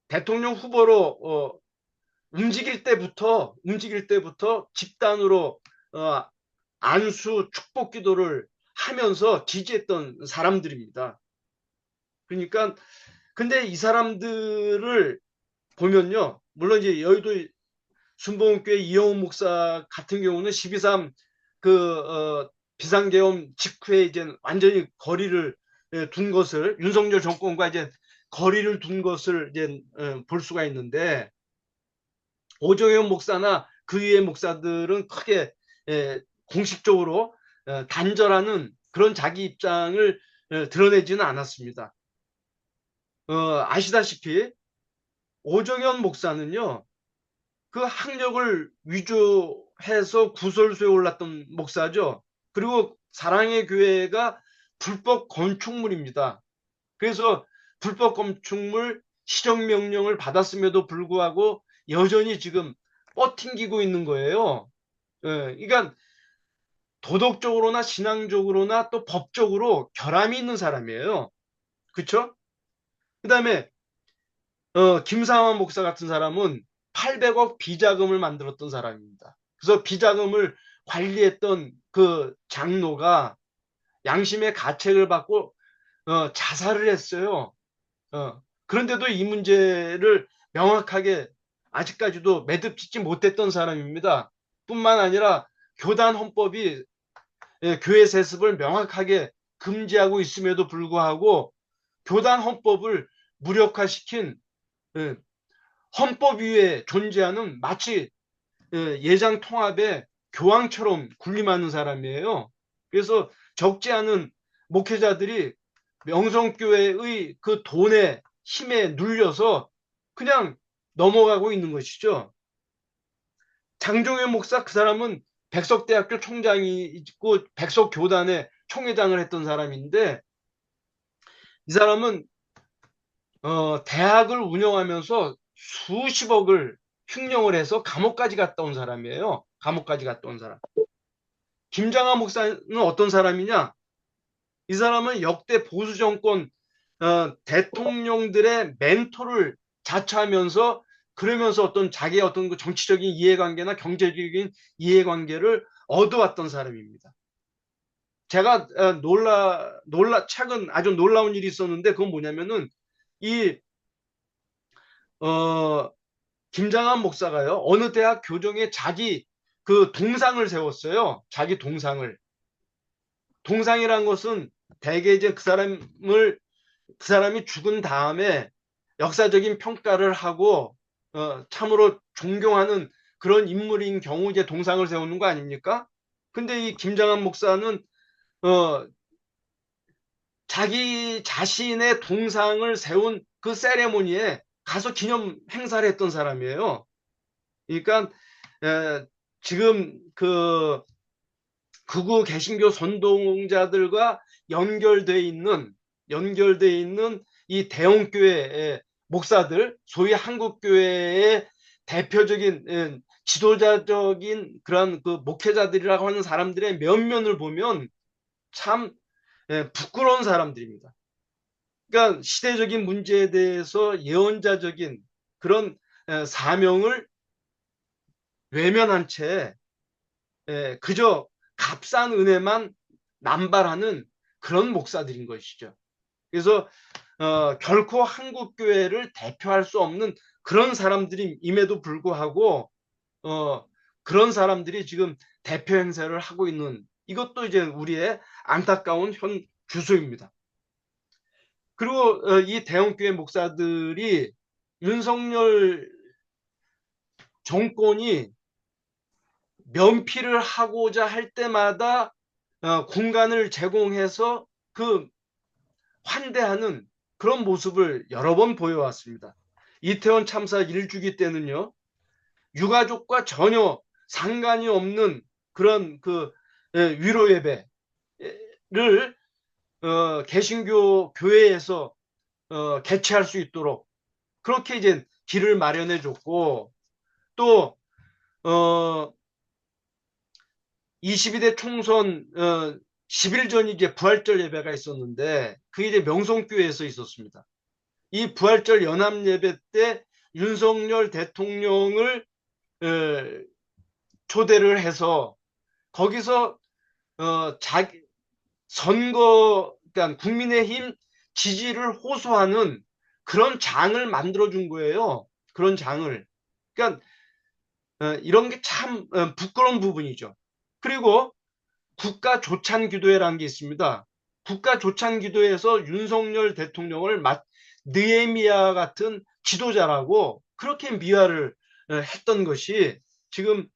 대통령 후보로 움직일 때부터 집단으로 안수 축복 기도를 하면서 지지했던 사람들입니다. 그러니까 근데 이 사람들을 보면요, 물론 이제 여의도 순복음교회 이영훈 목사 같은 경우는 12.3 비상계엄 직후에 이제 완전히 거리를 둔 것을, 윤석열 정권과 이제 거리를 둔 것을 이제 볼 수가 있는데, 오정현 목사나 그 위의 목사들은 크게 공식적으로 단절하는 그런 자기 입장을 드러내지는 않았습니다. 아시다시피 오정현 목사는요, 그 학력을 해서 구설수에 올랐던 목사죠. 그리고 사랑의 교회가 불법 건축물입니다. 그래서 불법 건축물 시정명령을 받았음에도 불구하고 여전히 지금 뻗팅기고 있는 거예요. 예, 그러니까 도덕적으로나 신앙적으로나 또 법적으로 결함이 있는 사람이에요. 그쵸? 그 다음에 김상환 목사 같은 사람은 800억 비자금을 만들었던 사람입니다. 그래서 비자금을 관리했던 그 장로가 양심의 가책을 받고 자살을 했어요. 그런데도 이 문제를 명확하게 아직까지도 매듭짓지 못했던 사람입니다. 뿐만 아니라 교단 헌법이 교회 세습을 명확하게 금지하고 있음에도 불구하고 교단 헌법을 무력화시킨 예, 헌법 위에 존재하는 마치 예장 통합의 교황처럼 군림하는 사람이에요. 그래서 적지 않은 목회자들이 명성교회의 그 돈의 힘에 눌려서 그냥 넘어가고 있는 것이죠. 장종현 목사 그 사람은 백석대학교 총장이 있고 백석교단의 총회장을 했던 사람인데 이 사람은 대학을 운영하면서 수십억을 횡령을 해서 감옥까지 갔다 온 사람이에요. 감옥까지 갔다 온 사람. 김장하 목사는 어떤 사람이냐? 이 사람은 역대 보수 정권 대통령들의 멘토를 자처하면서 그러면서 어떤 자기의 어떤 그 정치적인 이해관계나 경제적인 이해관계를 얻어왔던 사람입니다. 제가 최근 아주 놀라운 일이 있었는데 그건 뭐냐면은 이 김장한 목사가요 어느 대학 교정에 자기 그 동상을 세웠어요. 자기 동상이란 것은 대개 이제 그 사람이 죽은 다음에 역사적인 평가를 하고 참으로 존경하는 그런 인물인 경우 이제 동상을 세우는 거 아닙니까? 근데 이 김장한 목사는 어, 자기 자신의 동상을 세운 그 세레모니에 가서 기념 행사를 했던 사람이에요. 그러니까 지금 그 극우 개신교 선동자들과 연결돼 있는 이 대형교회 목사들, 소위 한국교회의 대표적인 지도자적인 그런 그 목회자들이라고 하는 사람들의 면면을 보면 참 부끄러운 사람들입니다. 그러니까 시대적인 문제에 대해서 예언자적인 그런 사명을 외면한 채 그저 값싼 은혜만 남발하는 그런 목사들인 것이죠. 그래서 결코 한국 교회를 대표할 수 없는 그런 사람들임에도 불구하고 그런 사람들이 지금 대표 행세를 하고 있는 이것도 이제 우리의 안타까운 현 주소입니다. 그리고 이 대형교회 목사들이 윤석열 정권이 면피를 하고자 할 때마다 공간을 제공해서 그 환대하는 그런 모습을 여러 번 보여왔습니다. 이태원 참사 1주기 때는요, 유가족과 전혀 상관이 없는 그런 그 위로 예배를 개신교 교회에서 개최할 수 있도록 그렇게 이제 길을 마련해 줬고 또 22대 총선 10일 전 이제 부활절 예배가 있었는데 그게 이제 명성교회에서 있었습니다. 이 부활절 연합 예배 때 윤석열 대통령을 초대를 해서 거기서 자기 선거 그러니까 국민의힘 지지를 호소하는 그런 장을 만들어 준 거예요. 그런 장을. 그러니까 이런 게 참 부끄러운 부분이죠. 그리고 국가 조찬 기도회라는 게 있습니다. 국가 조찬 기도회에서 윤석열 대통령을 느헤미야 같은 지도자라고 그렇게 미화를 했던 것이 지금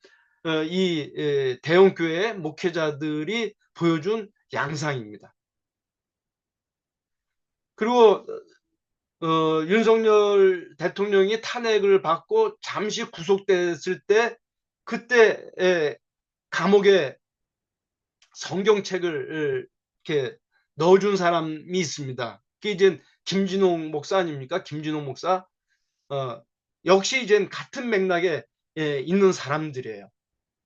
이 대형교회 목회자들이 보여준 양상입니다. 그리고 윤석열 대통령이 탄핵을 받고 잠시 구속됐을 때 그때 감옥에 성경책을 이렇게 넣어준 사람이 있습니다. 그게 이제 김진홍 목사 아닙니까? 김진홍 목사. 역시 이제 같은 맥락에 있는 사람들이에요.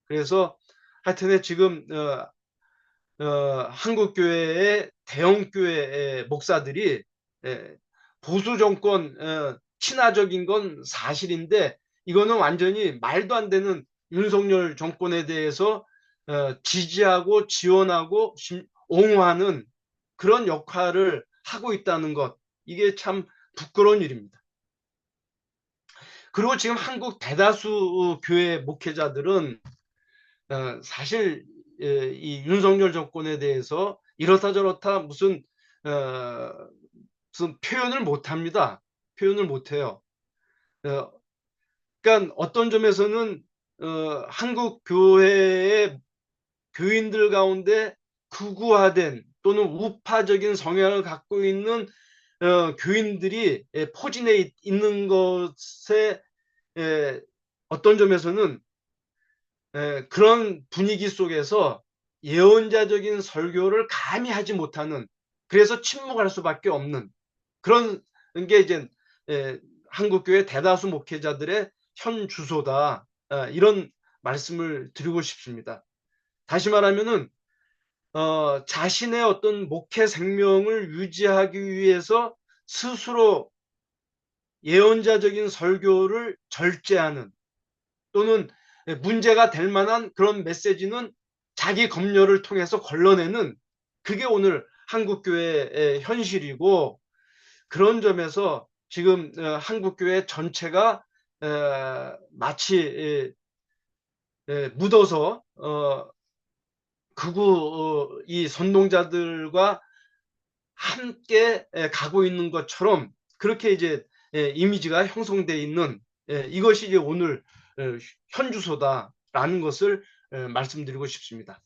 그래서 하여튼에 지금 한국 교회의 대형 교회 목사들이 보수 정권 친화적인 건 사실인데, 이거는 완전히 말도 안 되는 윤석열 정권에 대해서 지지하고 지원하고 옹호하는 그런 역할을 하고 있다는 것, 이게 참 부끄러운 일입니다. 그리고 지금 한국 대다수 교회 목회자들은 사실 이 윤석열 정권에 대해서 이렇다 저렇다 무슨 표현을 못 합니다. 표현을 못 해요. 그러니까 어떤 점에서는 한국 교회의 교인들 가운데 극우화된 또는 우파적인 성향을 갖고 있는 교인들이 포진해 있는 것에 어떤 점에서는 그런 분위기 속에서 예언자적인 설교를 감히 하지 못하는, 그래서 침묵할 수밖에 없는 그런 게 이제 한국교회 대다수 목회자들의 현 주소다. 이런 말씀을 드리고 싶습니다. 다시 말하면은 자신의 어떤 목회 생명을 유지하기 위해서 스스로 예언자적인 설교를 절제하는, 또는 문제가 될 만한 그런 메시지는 자기 검열을 통해서 걸러내는, 그게 오늘 한국교회의 현실이고, 그런 점에서 지금 한국교회 전체가 마치 묻어서 극우 이 선동자들과 함께 가고 있는 것처럼 그렇게 이제 이미지가 형성되어 있는, 이것이 이제 오늘 현 주소다라는 것을 말씀드리고 싶습니다.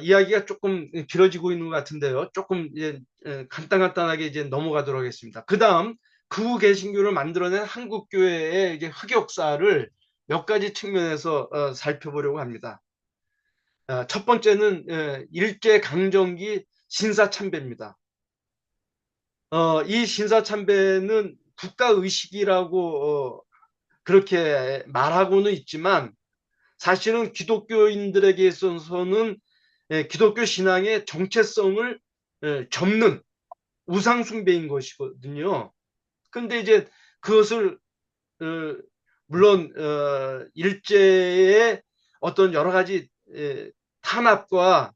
이야기가 조금 길어지고 있는 것 같은데요. 조금 이제 간단하게 이제 넘어가도록 하겠습니다. 그 다음 극우 개신교를 만들어낸 한국 교회의 이제 흑역사를 몇 가지 측면에서 살펴보려고 합니다. 첫 번째는 일제 강점기 신사참배입니다. 이 신사참배는 국가의식이라고 그렇게 말하고는 있지만, 사실은 기독교인들에게 있어서는 기독교 신앙의 정체성을 접는 우상숭배인 것이거든요. 근데 이제 그것을 물론 일제의 어떤 여러 가지 탄압과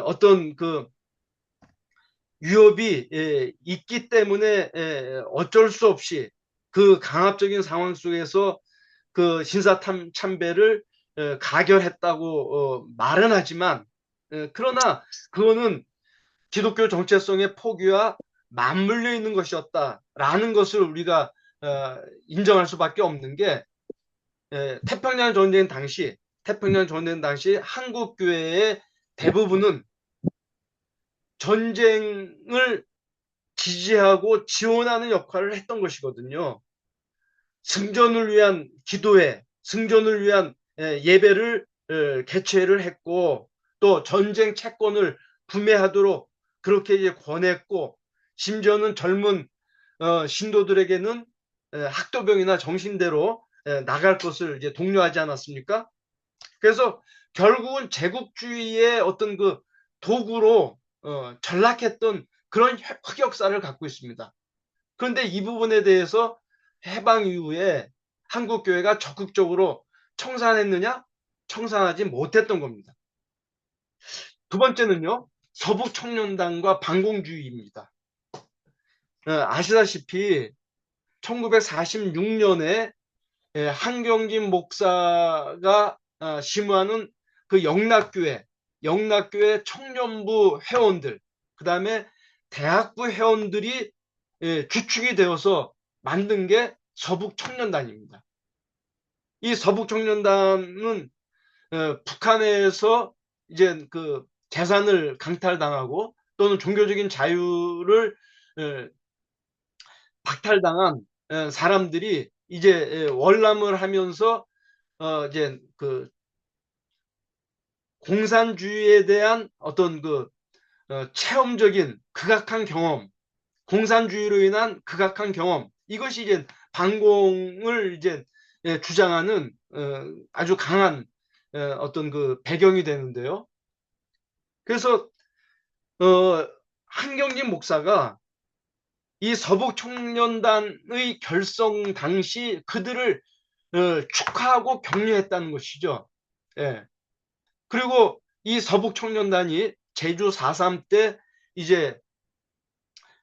어떤 그 위협이 있기 때문에 어쩔 수 없이 그 강압적인 상황 속에서 그 신사참배를 가결했다고 말은 하지만, 그러나 그거는 기독교 정체성의 포기와 맞물려 있는 것이었다라는 것을 우리가 인정할 수밖에 없는 게, 태평양 전쟁 당시 한국 교회의 대부분은 전쟁을 지지하고 지원하는 역할을 했던 것이거든요. 승전을 위한 기도회, 승전을 위한 예배를 개최를 했고, 또 전쟁 채권을 구매하도록 그렇게 이제 권했고, 심지어는 젊은 신도들에게는 학도병이나 정신대로 나갈 것을 이제 독려하지 않았습니까? 그래서 결국은 제국주의의 어떤 그 도구로 전락했던 그런 흑역사를 갖고 있습니다. 그런데 이 부분에 대해서 해방 이후에 한국 교회가 적극적으로 청산했느냐? 청산하지 못했던 겁니다. 두 번째는요, 서북 청년단과 반공주의입니다. 아시다시피 1946년에 한경진 목사가 심우하는 그 영락교회 청년부 회원들, 그 다음에 대학부 회원들이 주축이 되어서 만든 게 서북청년단입니다. 이 서북청년단은 북한에서 이제 그 재산을 강탈당하고 또는 종교적인 자유를 박탈당한 사람들이 이제 월남을 하면서 이제 그 공산주의에 대한 어떤 그 체험적인 극악한 경험, 공산주의로 인한 극악한 경험, 이것이 이제 반공을 이제 주장하는 아주 강한 어떤 그 배경이 되는데요. 그래서 한경진 목사가 이 서북청년단의 결성 당시 그들을 축하하고 격려했다는 것이죠. 예. 그리고 이 서북청년단이 제주 4.3 때 이제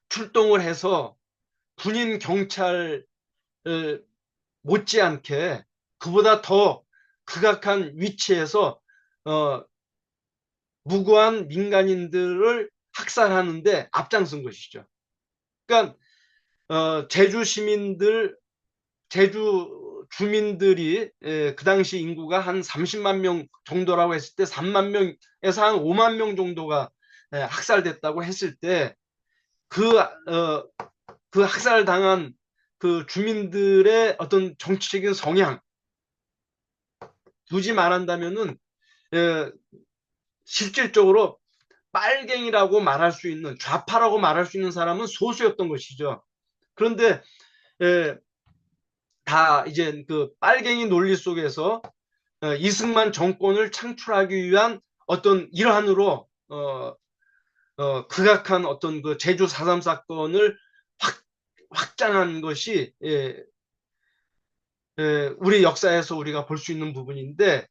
출동을 해서 군인 경찰 못지않게 그보다 더 극악한 위치에서 무고한 민간인들을 학살하는데 앞장선 것이죠. 그러니까 제주 시민들, 제주 주민들이 그 당시 인구가 한 30만 명 정도라고 했을 때 3만 명에서 한 5만 명 정도가 학살됐다고 했을 때 그 학살당한 그 주민들의 어떤 정치적인 성향, 굳이 말한다면은 실질적으로 빨갱이라고 말할 수 있는, 좌파라고 말할 수 있는 사람은 소수였던 것이죠. 그런데 다 이제 그 빨갱이 논리 속에서 이승만 정권을 창출하기 위한 어떤 일환으로 극악한 어떤 그 제주 4.3 사건을 확장한 것이 우리 역사에서 우리가 볼 수 있는 부분인데,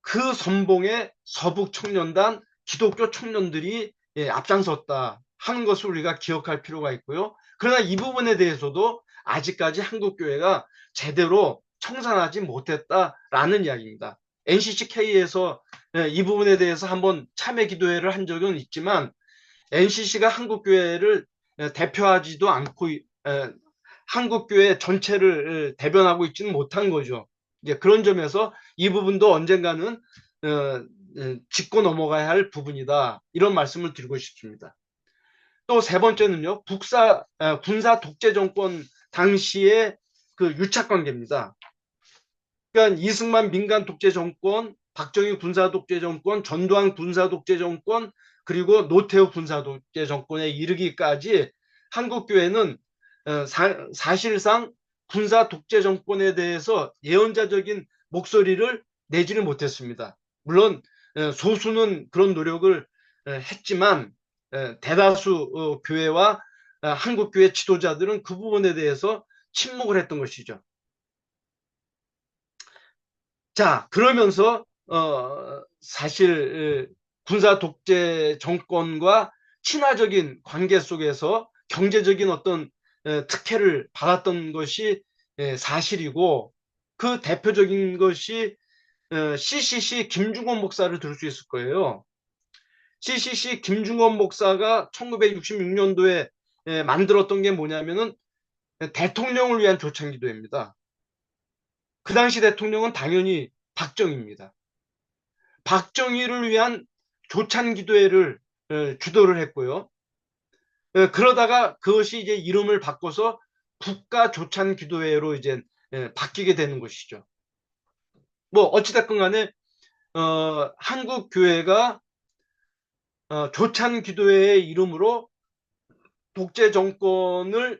그 선봉에 서북 청년단 기독교 청년들이 앞장섰다 하는 것을 우리가 기억할 필요가 있고요. 그러나 이 부분에 대해서도 아직까지 한국교회가 제대로 청산하지 못했다라는 이야기입니다. NCCK에서 이 부분에 대해서 한번 참회 기도회를 한 적은 있지만 NCC가 한국교회를 대표하지도 않고 한국교회 전체를 대변하고 있지는 못한 거죠. 이제 그런 점에서 이 부분도 언젠가는 짚고 넘어가야 할 부분이다, 이런 말씀을 드리고 싶습니다. 또 세 번째는요, 군사 독재 정권 당시의 그 유착 관계입니다. 그러니까 이승만 민간 독재 정권, 박정희 군사 독재 정권, 전두환 군사 독재 정권, 그리고 노태우 군사 독재 정권에 이르기까지 한국교회는 사실상 군사 독재 정권에 대해서 예언자적인 목소리를 내지는 못했습니다. 물론 소수는 그런 노력을 했지만 대다수 교회와 한국교회 지도자들은 그 부분에 대해서 침묵을 했던 것이죠. 자, 그러면서 사실 군사 독재 정권과 친화적인 관계 속에서 경제적인 어떤 특혜를 받았던 것이 사실이고, 그 대표적인 것이 CCC 김중원 목사를 들을 수 있을 거예요. CCC 김중원 목사가 1966년도에 만들었던 게 뭐냐면은 대통령을 위한 조창기도회입니다. 그 당시 대통령은 당연히 박정희입니다. 박정희를 위한 조찬기도회를 주도를 했고요. 그러다가 그것이 이제 이름을 바꿔서 국가조찬기도회로 이제 바뀌게 되는 것이죠. 뭐 어찌됐건 간에 한국 교회가 조찬기도회의 이름으로 독재 정권을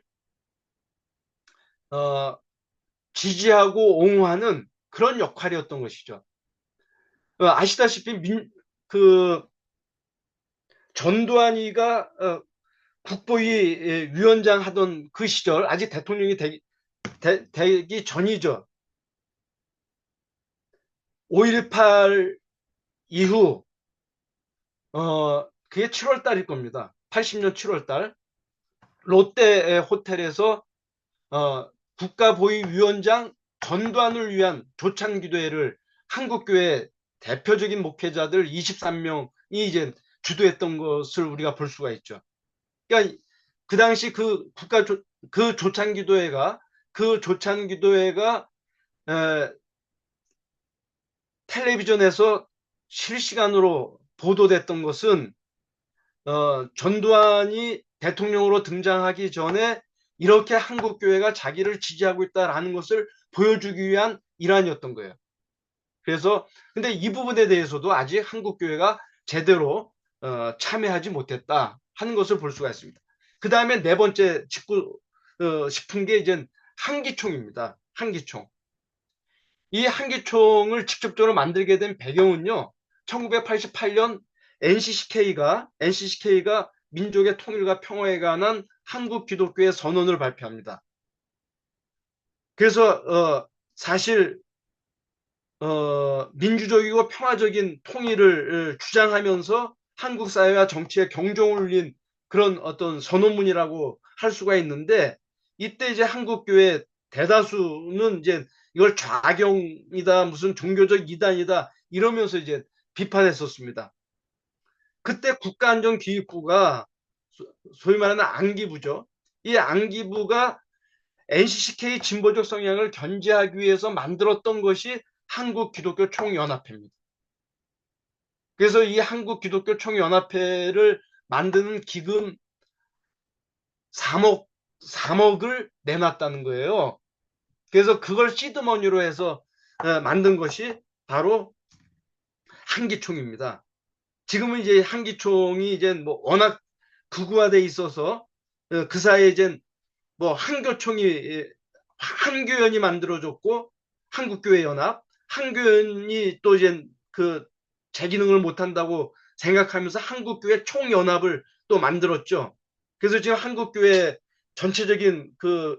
지지하고 옹호하는 그런 역할이었던 것이죠. 아시다시피 그 전두환이가 국보위 위원장 하던 그 시절, 아직 대통령이 되기 전이죠. 5.18 이후 그게 7월 달일 겁니다. 80년 7월 달 롯데 호텔에서 국가보위위원장 전두환을 위한 조찬기도회를 한국교회 대표적인 목회자들 23명이 이제 주도했던 것을 우리가 볼 수가 있죠. 그러니까 그 당시 그 조찬기도회가 텔레비전에서 실시간으로 보도됐던 것은 전두환이 대통령으로 등장하기 전에 이렇게 한국교회가 자기를 지지하고 있다라는 것을 보여주기 위한 일환이었던 거예요. 그래서 근데 이 부분에 대해서도 아직 한국교회가 제대로 참여하지 못했다 하는 것을 볼 수가 있습니다. 그 다음에 네 번째 짚고 싶은 게 이제 한기총입니다. 한기총. 이 한기총을 직접적으로 만들게 된 배경은요, 1988년 NCCK가 민족의 통일과 평화에 관한 한국 기독교의 선언을 발표합니다. 그래서 사실 민주적이고 평화적인 통일을 주장하면서 한국 사회와 정치에 경종을 울린 그런 어떤 선언문이라고 할 수가 있는데, 이때 이제 한국교회 대다수는 이제 이걸 좌경이다, 무슨 종교적 이단이다 이러면서 이제 비판했었습니다. 그때 국가안전기획부가 소위 말하는 안기부죠. 이 안기부가 NCCK 진보적 성향을 견제하기 위해서 만들었던 것이 한국기독교 총연합회입니다. 그래서 이 한국기독교 총연합회를 만드는 기금 3억을 내놨다는 거예요. 그래서 그걸 시드머니로 해서 만든 것이 바로 한기총입니다. 지금은 이제 한기총이 이제 뭐 워낙 극우화돼 있어서 그 사이에 이제 뭐 한교연이 만들어졌고, 한국교회연합, 한교연이 또 이제 그 제 기능을 못한다고 생각하면서 한국교회 총연합을 또 만들었죠. 그래서 지금 한국교회 전체적인 그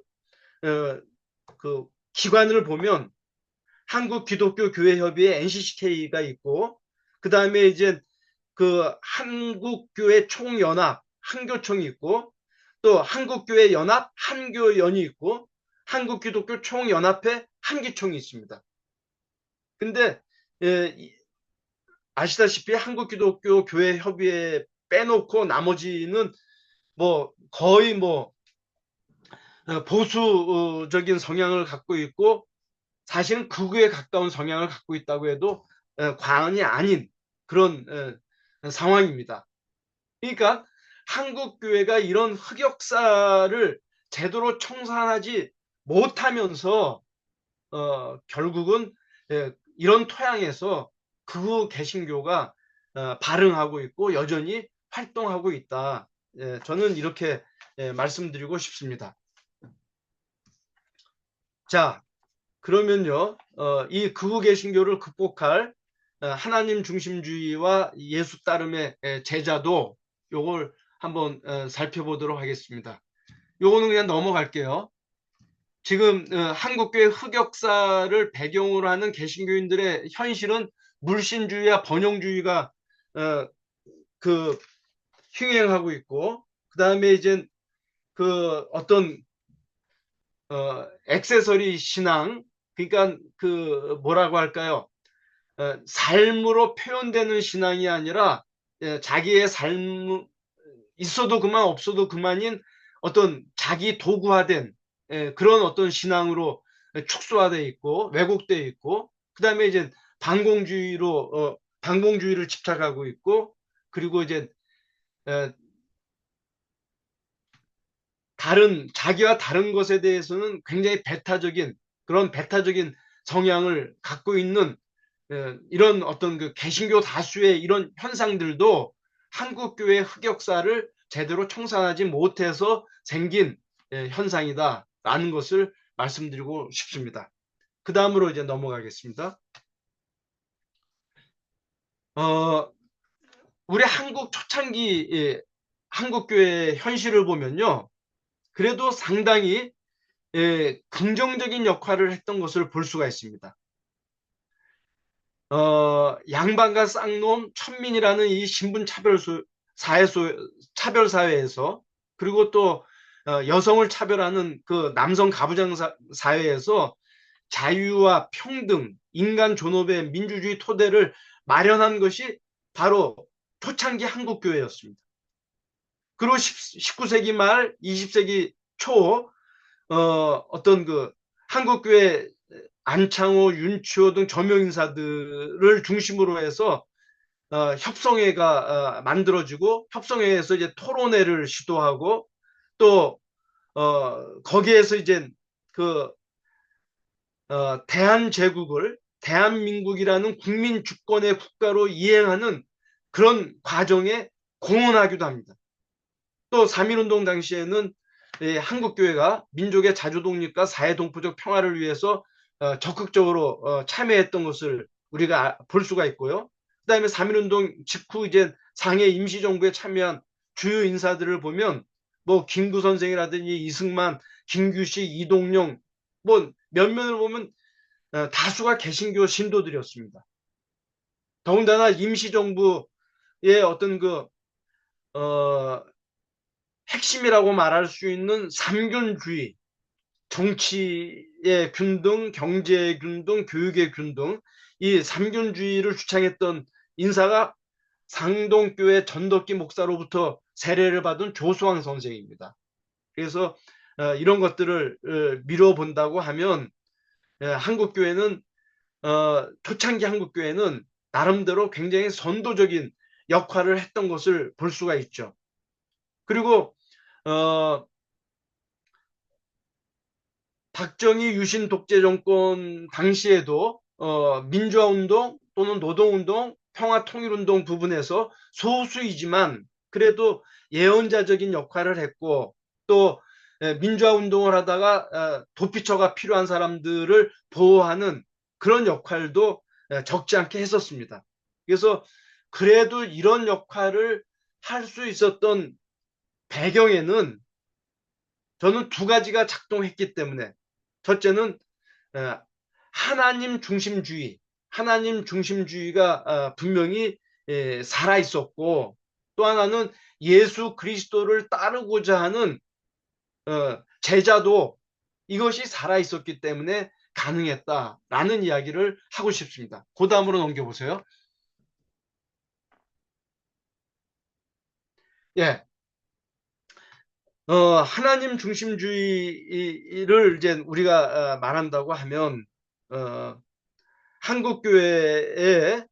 기관을 보면 한국기독교교회협의회 NCCK가 있고, 그 다음에 이제 그 한국교회 총연합 한교총이 있고, 또 한국교회 연합 한교연이 있고, 한국기독교 총연합회 한기총이 있습니다. 근데 아시다시피 한국기독교 교회 협의회 빼놓고 나머지는 뭐 거의 뭐 보수적인 성향을 갖고 있고, 사실은 극우에 가까운 성향을 갖고 있다고 해도 과언이 아닌 그런 상황입니다. 그러니까 한국교회가 이런 흑역사를 제대로 청산하지 못하면서 결국은 이런 토양에서 극우 개신교가 발흥하고 있고 여전히 활동하고 있다. 저는 이렇게 말씀드리고 싶습니다. 자, 그러면요, 이 극우 개신교를 극복할 하나님 중심주의와 예수 따름의 제자도 요걸 한번 살펴보도록 하겠습니다. 요거는 그냥 넘어갈게요. 지금 한국교회 흑역사를 배경으로 하는 개신교인들의 현실은 물신주의와 번영주의가 그 흉행하고 있고, 그 다음에 이제 그 어떤 액세서리 신앙, 그러니까 그 뭐라고 할까요? 삶으로 표현되는 신앙이 아니라 자기의 삶 있어도 그만 없어도 그만인 어떤 자기 도구화된 그런 어떤 신앙으로 축소화되어 있고 왜곡되어 있고, 그 다음에 이제 반공주의를 집착하고 있고, 그리고 이제 자기와 다른 것에 대해서는 굉장히 그런 배타적인 성향을 갖고 있는 이런 어떤 그 개신교 다수의 이런 현상들도 한국교회 흑역사를 제대로 청산하지 못해서 생긴 현상이다라는 것을 말씀드리고 싶습니다. 그 다음으로 이제 넘어가겠습니다. 우리 한국 초창기 한국교회 현실을 보면요, 그래도 상당히 긍정적인 역할을 했던 것을 볼 수가 있습니다. 양반과 쌍놈, 천민이라는 이 신분 차별 사회에서, 그리고 또 여성을 차별하는 그 남성 가부장 사회에서 자유와 평등, 인간 존엄의 민주주의 토대를 마련한 것이 바로 초창기 한국교회였습니다. 그리고 19세기 말 20세기 초 어떤 그 한국교회 안창호, 윤치호 등 저명 인사들을 중심으로 해서 협성회가 만들어지고, 협성회에서 이제 토론회를 시도하고, 또 거기에서 이제 그 대한제국을 대한민국이라는 국민 주권의 국가로 이행하는 그런 과정에 공헌하기도 합니다. 또 3.1운동 당시에는 한국교회가 민족의 자주독립과 사회동포적 평화를 위해서 적극적으로 참여했던 것을 우리가 볼 수가 있고요. 그 다음에 3.1운동 직후 이제 상해 임시정부에 참여한 주요 인사들을 보면 뭐 김구 선생이라든지 이승만, 김규식, 이동용 뭐 면면을 보면 다수가 개신교 신도들이었습니다. 더군다나 임시정부의 어떤 어, 핵심이라고 말할 수 있는 삼균주의, 정치의 균등, 경제의 균등, 교육의 균등, 이 삼균주의를 주창했던 인사가 상동교회 전덕기 목사로부터 세례를 받은 조수왕 선생입니다. 그래서 이런 것들을 미뤄본다고 하면 한국교회는 초창기 한국교회는 나름대로 굉장히 선도적인 역할을 했던 것을 볼 수가 있죠. 그리고 박정희 유신 독재 정권 당시에도 민주화운동 또는 노동운동, 평화통일운동 부분에서 소수이지만 그래도 예언자적인 역할을 했고 또 민주화운동을 하다가 도피처가 필요한 사람들을 보호하는 그런 역할도 적지 않게 했었습니다. 그래서 그래도 이런 역할을 할 수 있었던 배경에는 저는 두 가지가 작동했기 때문에 첫째는 하나님 중심주의가 분명히 살아 있었고 또 하나는 예수 그리스도를 따르고자 하는 제자도 이것이 살아 있었기 때문에 가능했다라는 이야기를 하고 싶습니다. 그 다음으로 넘겨보세요. 예, 하나님 중심주의를 이제 우리가 말한다고 하면 한국교회의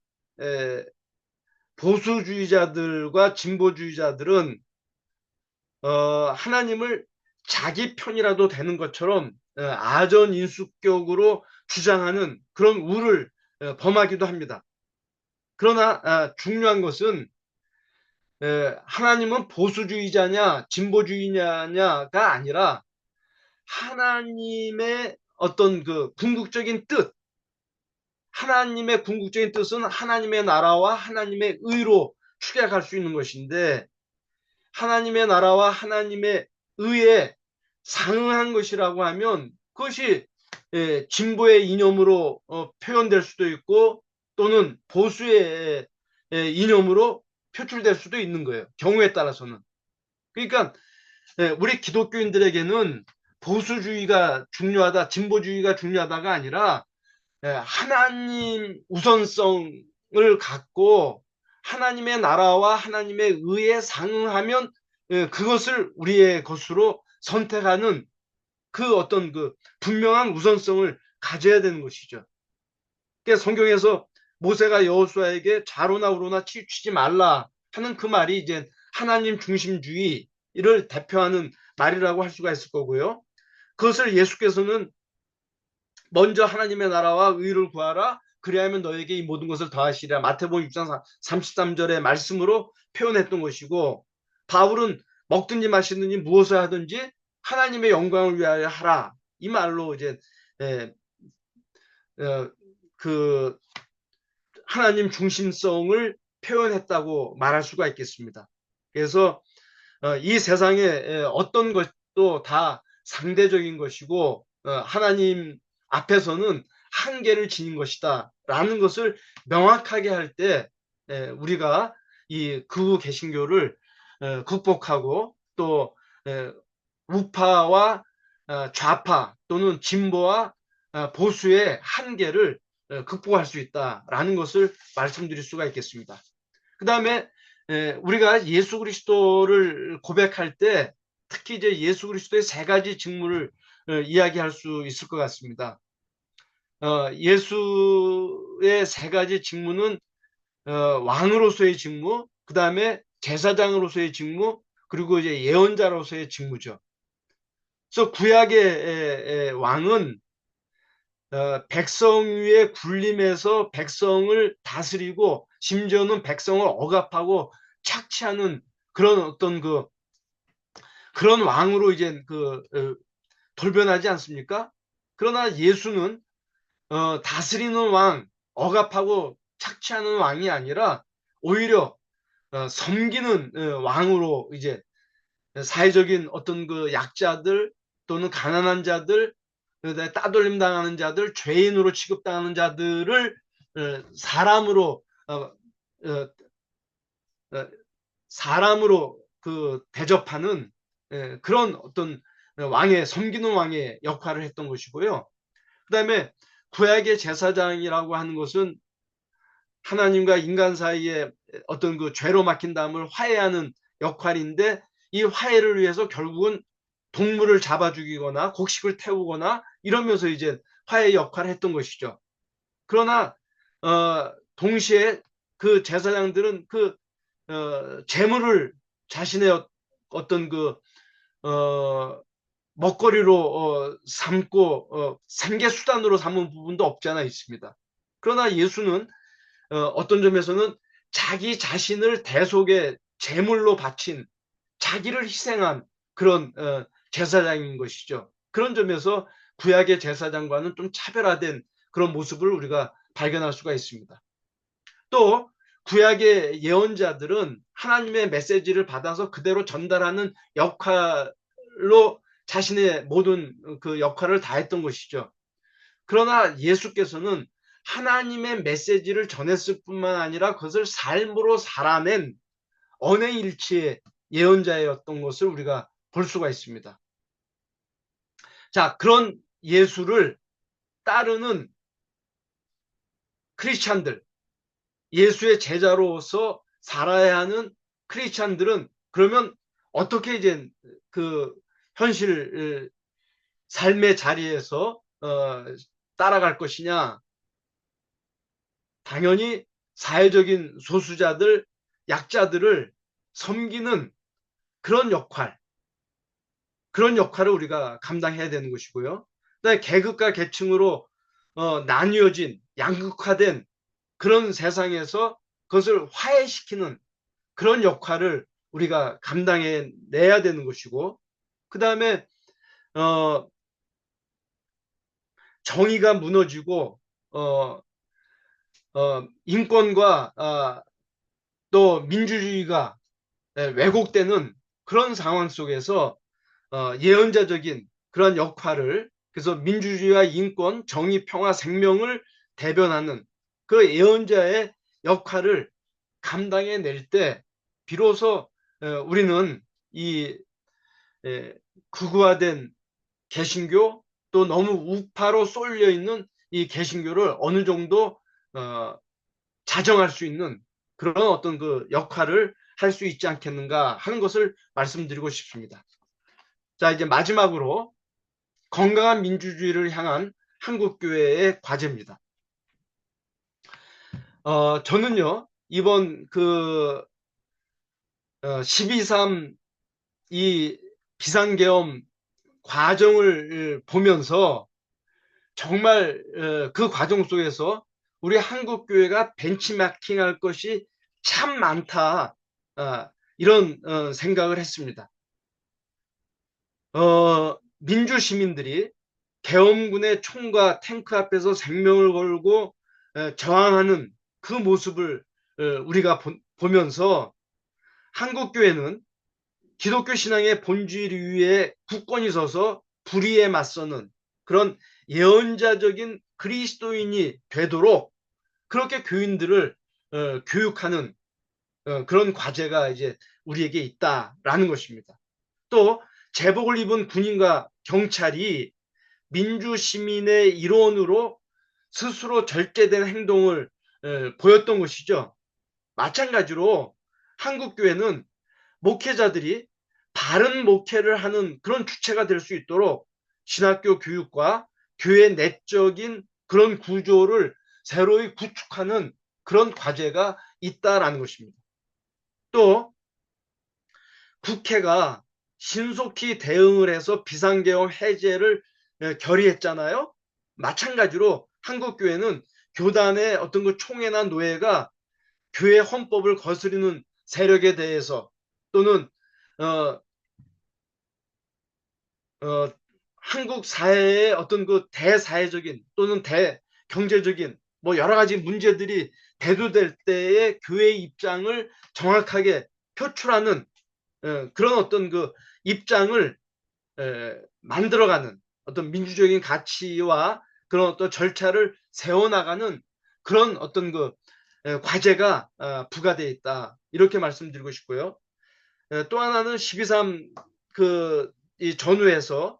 보수주의자들과 진보주의자들은 하나님을 자기 편이라도 되는 것처럼 아전인수격으로 주장하는 그런 우를 범하기도 합니다. 그러나 중요한 것은 하나님은 보수주의자냐 진보주의자냐가 아니라 하나님의 어떤 그 궁극적인 뜻, 하나님의 궁극적인 뜻은 하나님의 나라와 하나님의 의로 축약할 수 있는 것인데 하나님의 나라와 하나님의 의에 상응한 것이라고 하면 그것이 진보의 이념으로 표현될 수도 있고 또는 보수의 이념으로 표출될 수도 있는 거예요. 경우에 따라서는. 그러니까 우리 기독교인들에게는 보수주의가 중요하다, 진보주의가 중요하다가 아니라 하나님 우선성을 갖고 하나님의 나라와 하나님의 의에 상응하면 그것을 우리의 것으로 선택하는 그 어떤 그 분명한 우선성을 가져야 되는 것이죠. 그러니까 성경에서 모세가 여호수아에게 좌로나 우로나 치우치지 말라 하는 그 말이 이제 하나님 중심주의를 대표하는 말이라고 할 수가 있을 거고요. 그것을 예수께서는 먼저 하나님의 나라와 의를 구하라. 그리하면 너에게 이 모든 것을 더하시리라. 마태복음 6장 33절의 말씀으로 표현했던 것이고 바울은 먹든지 마시든지 무엇을 하든지 하나님의 영광을 위하여 하라. 이 말로 이제 그 하나님 중심성을 표현했다고 말할 수가 있겠습니다. 그래서 이 세상에 어떤 것도 다 상대적인 것이고 하나님 앞에서는 한계를 지닌 것이다 라는 것을 명확하게 할 때 우리가 이 극우 개신교를 극복하고 또 우파와 좌파 또는 진보와 보수의 한계를 극복할 수 있다라는 것을 말씀드릴 수가 있겠습니다. 그 다음에 우리가 예수 그리스도를 고백할 때 특히 이제 예수 그리스도의 세 가지 직무를 이야기할 수 있을 것 같습니다. 예수의 세 가지 직무는 왕으로서의 직무, 그 다음에 제사장으로서의 직무, 그리고 이제 예언자로서의 직무죠. 그래서 구약의 왕은 백성 위에 군림해서 백성을 다스리고 심지어는 백성을 억압하고 착취하는 그런 어떤 그런 왕으로 이제 돌변하지 않습니까? 그러나 예수는 다스리는 왕, 억압하고 착취하는 왕이 아니라 오히려 섬기는 왕으로 이제 사회적인 어떤 약자들 또는 가난한 자들, 그다음에 따돌림 당하는 자들, 죄인으로 취급당하는 자들을 사람으로 어, 어, 어, 사람으로 대접하는 그런 어떤 왕의 섬기는 왕의 역할을 했던 것이고요. 그다음에 구약의 제사장이라고 하는 것은 하나님과 인간 사이에 어떤 죄로 막힌 담을 화해하는 역할인데 이 화해를 위해서 결국은 동물을 잡아 죽이거나 곡식을 태우거나 이러면서 이제 화해 역할을 했던 것이죠. 그러나 동시에 그 제사장들은 재물을 자신의 어떤 어, 먹거리로 삼고 생계 수단으로 삼은 부분도 없지 않아 있습니다. 그러나 예수는 어떤 점에서는 자기 자신을 대속의 제물로 바친 자기를 희생한 그런 제사장인 것이죠. 그런 점에서 구약의 제사장과는 좀 차별화된 그런 모습을 우리가 발견할 수가 있습니다. 또 구약의 예언자들은 하나님의 메시지를 받아서 그대로 전달하는 역할로 자신의 모든 그 역할을 다했던 것이죠. 그러나 예수께서는 하나님의 메시지를 전했을 뿐만 아니라 그것을 삶으로 살아낸 언행일치의 예언자였던 것을 우리가 볼 수가 있습니다. 자, 그런 예수를 따르는 크리스찬들, 예수의 제자로서 살아야 하는 크리스찬들은 그러면 어떻게 이제 그 현실 삶의 자리에서 따라갈 것이냐? 당연히 사회적인 소수자들, 약자들을 섬기는 그런 역할을 우리가 감당해야 되는 것이고요. 그다음에 계급과 계층으로 나뉘어진 양극화된 그런 세상에서 그것을 화해시키는 그런 역할을 우리가 감당해 내야 되는 것이고, 그 다음에 정의가 무너지고 인권과 또 민주주의가 왜곡되는 그런 상황 속에서 예언자적인 그런 역할을, 그래서 민주주의와 인권, 정의, 평화, 생명을 대변하는 그 예언자의 역할을 감당해 낼 때 비로소 우리는 이 극우화된 개신교, 또 너무 우파로 쏠려 있는 이 개신교를 어느 정도 자정할 수 있는 그런 어떤 역할을 할 수 있지 않겠는가 하는 것을 말씀드리고 싶습니다. 자, 이제 마지막으로 건강한 민주주의를 향한 한국교회의 과제입니다. 저는요, 이번 12.3 이 비상계엄 과정을 보면서 정말 그 과정 속에서 우리 한국교회가 벤치마킹 할 것이 참 많다. 이런 생각을 했습니다. 민주시민들이 계엄군의 총과 탱크 앞에서 생명을 걸고 저항하는 그 모습을 우리가 보면서 한국교회는 기독교 신앙의 본질 위에 굳건히 서서 불의에 맞서는 그런 예언자적인 그리스도인이 되도록 그렇게 교인들을 교육하는 그런 과제가 이제 우리에게 있다라는 것입니다. 또 제복을 입은 군인과 경찰이 민주 시민의 일원으로 스스로 절제된 행동을 보였던 것이죠. 마찬가지로 한국교회는 목회자들이 바른 목회를 하는 그런 주체가 될 수 있도록 신학교 교육과 교회 내적인 그런 구조를 새로이 구축하는 그런 과제가 있다라는 것입니다. 또 국회가 신속히 대응을 해서 비상계엄 해제를 결의했잖아요. 마찬가지로 한국교회는 교단의 어떤 그 총회나 노회가 교회 헌법을 거스르는 세력에 대해서 또는 어, 어, 한국 사회의 어떤 그 대사회적인 또는 대경제적인 뭐 여러 가지 문제들이 대두될 때의 교회의 입장을 정확하게 표출하는 그런 어떤 그 입장을 만들어가는 어떤 민주적인 가치와 그런 어떤 절차를 세워나가는 그런 어떤 그 과제가 부과되어 있다. 이렇게 말씀드리고 싶고요. 또 하나는 12.3 이 전후에서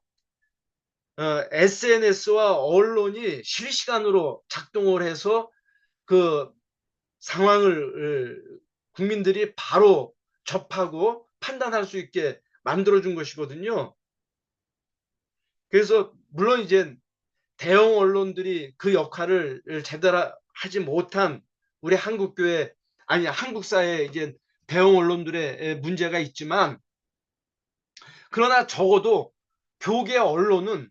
SNS와 언론이 실시간으로 작동을 해서 그 상황을 국민들이 바로 접하고 판단할 수 있게 만들어준 것이거든요. 그래서 물론 이제 대형 언론들이 그 역할을 제대로 하지 못한 우리 한국교회 아니 한국 사회 이제 대형 언론들의 문제가 있지만 그러나 적어도 교계 언론은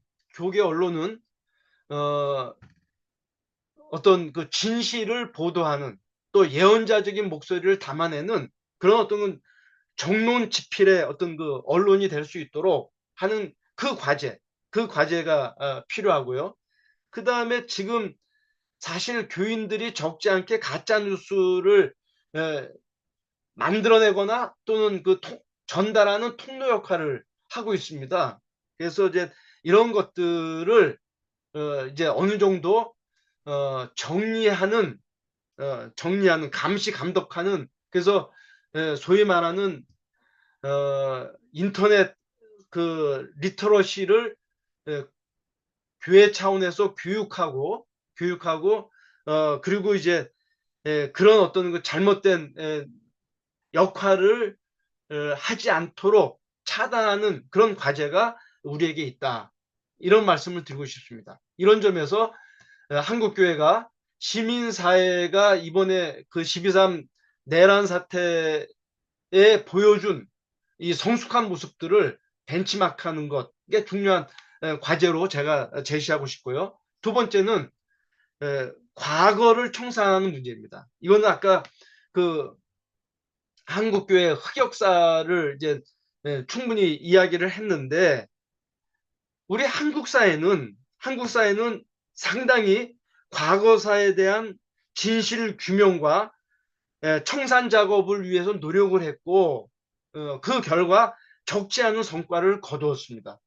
어, 어떤 그 진실을 보도하는 또 예언자적인 목소리를 담아내는 그런 어떤 정론 지필의 어떤 그 언론이 될 수 있도록 하는 그 과제가 필요하고요. 그 다음에 지금 사실 교인들이 적지 않게 가짜 뉴스를 만들어내거나 또는 전달하는 통로 역할을 하고 있습니다. 그래서 이제 이런 것들을 이제 어느 정도 정리하는 감시 감독하는 그래서 소위 말하는 인터넷 그 리터러시를 에, 교회 차원에서 교육하고 그리고 이제 그런 어떤 그 잘못된 역할을 하지 않도록 차단하는 그런 과제가 우리에게 있다. 이런 말씀을 드리고 싶습니다. 이런 점에서 한국교회가 시민사회가 이번에 그 12.3 내란 사태에 보여준 이 성숙한 모습들을 벤치마크하는 것, 이게 중요한 과제로 제가 제시하고 싶고요. 두 번째는 과거를 청산하는 문제입니다. 이거는 아까 그 한국교회 흑역사를 이제 충분히 이야기를 했는데 우리 한국 사회는 상당히 과거사에 대한 진실 규명과 청산 작업을 위해서 노력을 했고 그 결과 적지 않은 성과를 거두었습니다.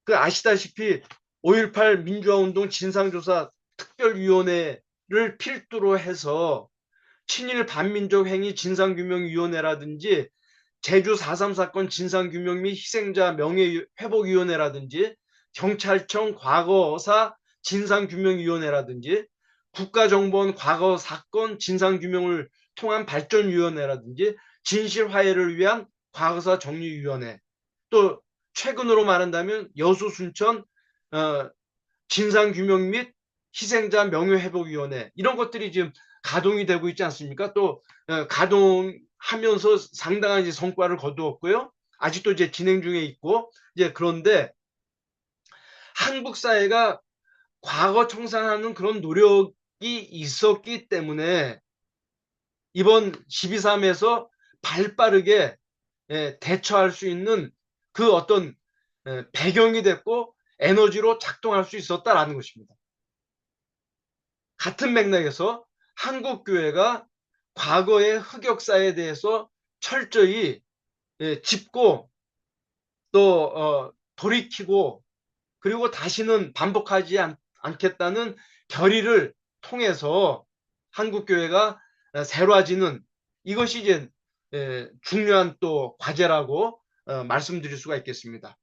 그 아시다시피 5.18 민주화운동 진상조사 특별위원회를 필두로 해서 친일 반민족 행위 진상규명위원회라든지 제주 4.3 사건 진상규명 및 희생자 명예회복위원회라든지 경찰청 과거사 진상규명위원회라든지 국가정보원 과거 사건 진상규명을 통한 발전위원회라든지 진실화해를 위한 과거사 정리위원회 또 최근으로 말한다면 여수 순천 진상규명 및 희생자 명예회복위원회 이런 것들이 지금 가동이 되고 있지 않습니까? 또 가동하면서 상당한 이제 성과를 거두었고요. 아직도 이제 진행 중에 있고 이제 그런데 한국 사회가 과거 청산하는 그런 노력이 있었기 때문에 이번 12.3에서 발빠르게 대처할 수 있는 그 어떤 배경이 됐고 에너지로 작동할 수 있었다라는 것입니다. 같은 맥락에서 한국교회가 과거의 흑역사에 대해서 철저히 짚고 또 돌이키고 그리고 다시는 반복하지 않겠다는 결의를 통해서 한국교회가 새로워지는 이것이 이제 중요한 또 과제라고 말씀드릴 수가 있겠습니다.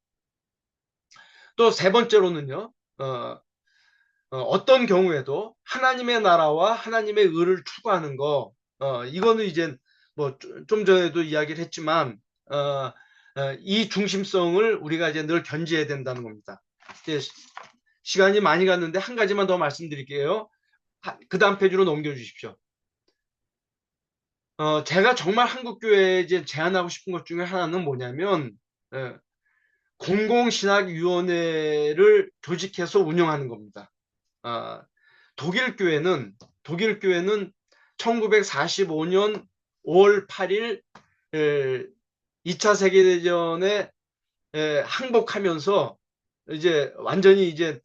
또 세 번째로는요. 어떤 경우에도 하나님의 나라와 하나님의 의를 추구하는 거, 이거는 이제 뭐 좀 전에도 이야기를 했지만, 이 중심성을 우리가 이제 늘 견지해야 된다는 겁니다. 이제 시간이 많이 갔는데 한 가지만 더 말씀드릴게요. 그 다음 페이지로 넘겨주십시오. 제가 정말 한국교회에 이제 제안하고 싶은 것 중에 하나는 뭐냐면, 공공신학위원회를 조직해서 운영하는 겁니다. 아, 독일 교회는 1945년 5월 8일 2차 세계대전에 항복하면서 이제 완전히 이제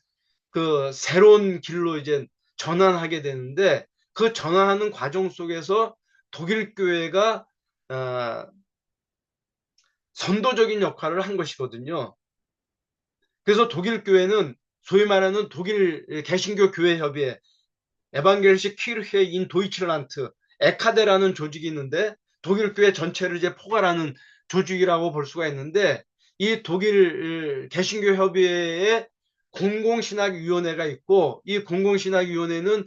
그 새로운 길로 이제 전환하게 되는데, 그 전환하는 과정 속에서 독일 교회가 선도적인 역할을 한 것이거든요. 그래서 독일 교회는 소위 말하는 독일 개신교 교회 협의회, 에반겔리시 키르헤 인 도이칠란트, 에카데라는 조직이 있는데, 독일 교회 전체를 이제 포괄하는 조직이라고 볼 수가 있는데, 이 독일 개신교 협의회에 공공신학위원회가 있고, 이 공공신학위원회는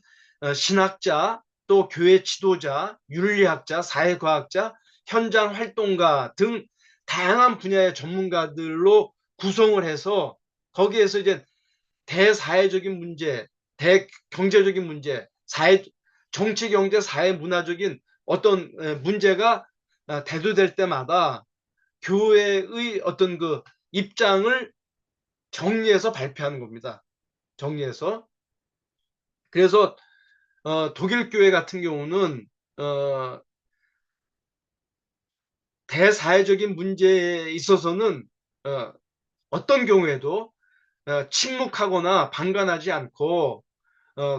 신학자, 또 교회 지도자, 윤리학자, 사회과학자, 현장 활동가 등 다양한 분야의 전문가들로 구성을 해서, 거기에서 이제 대사회적인 문제, 대경제적인 문제, 정치, 경제, 사회, 문화적인 어떤 문제가 대두될 때마다 교회의 어떤 그 입장을 정리해서 발표하는 겁니다. 정리해서. 그래서 독일 교회 같은 경우는 대사회적인 문제에 있어서는 어떤 경우에도 침묵하거나 방관하지 않고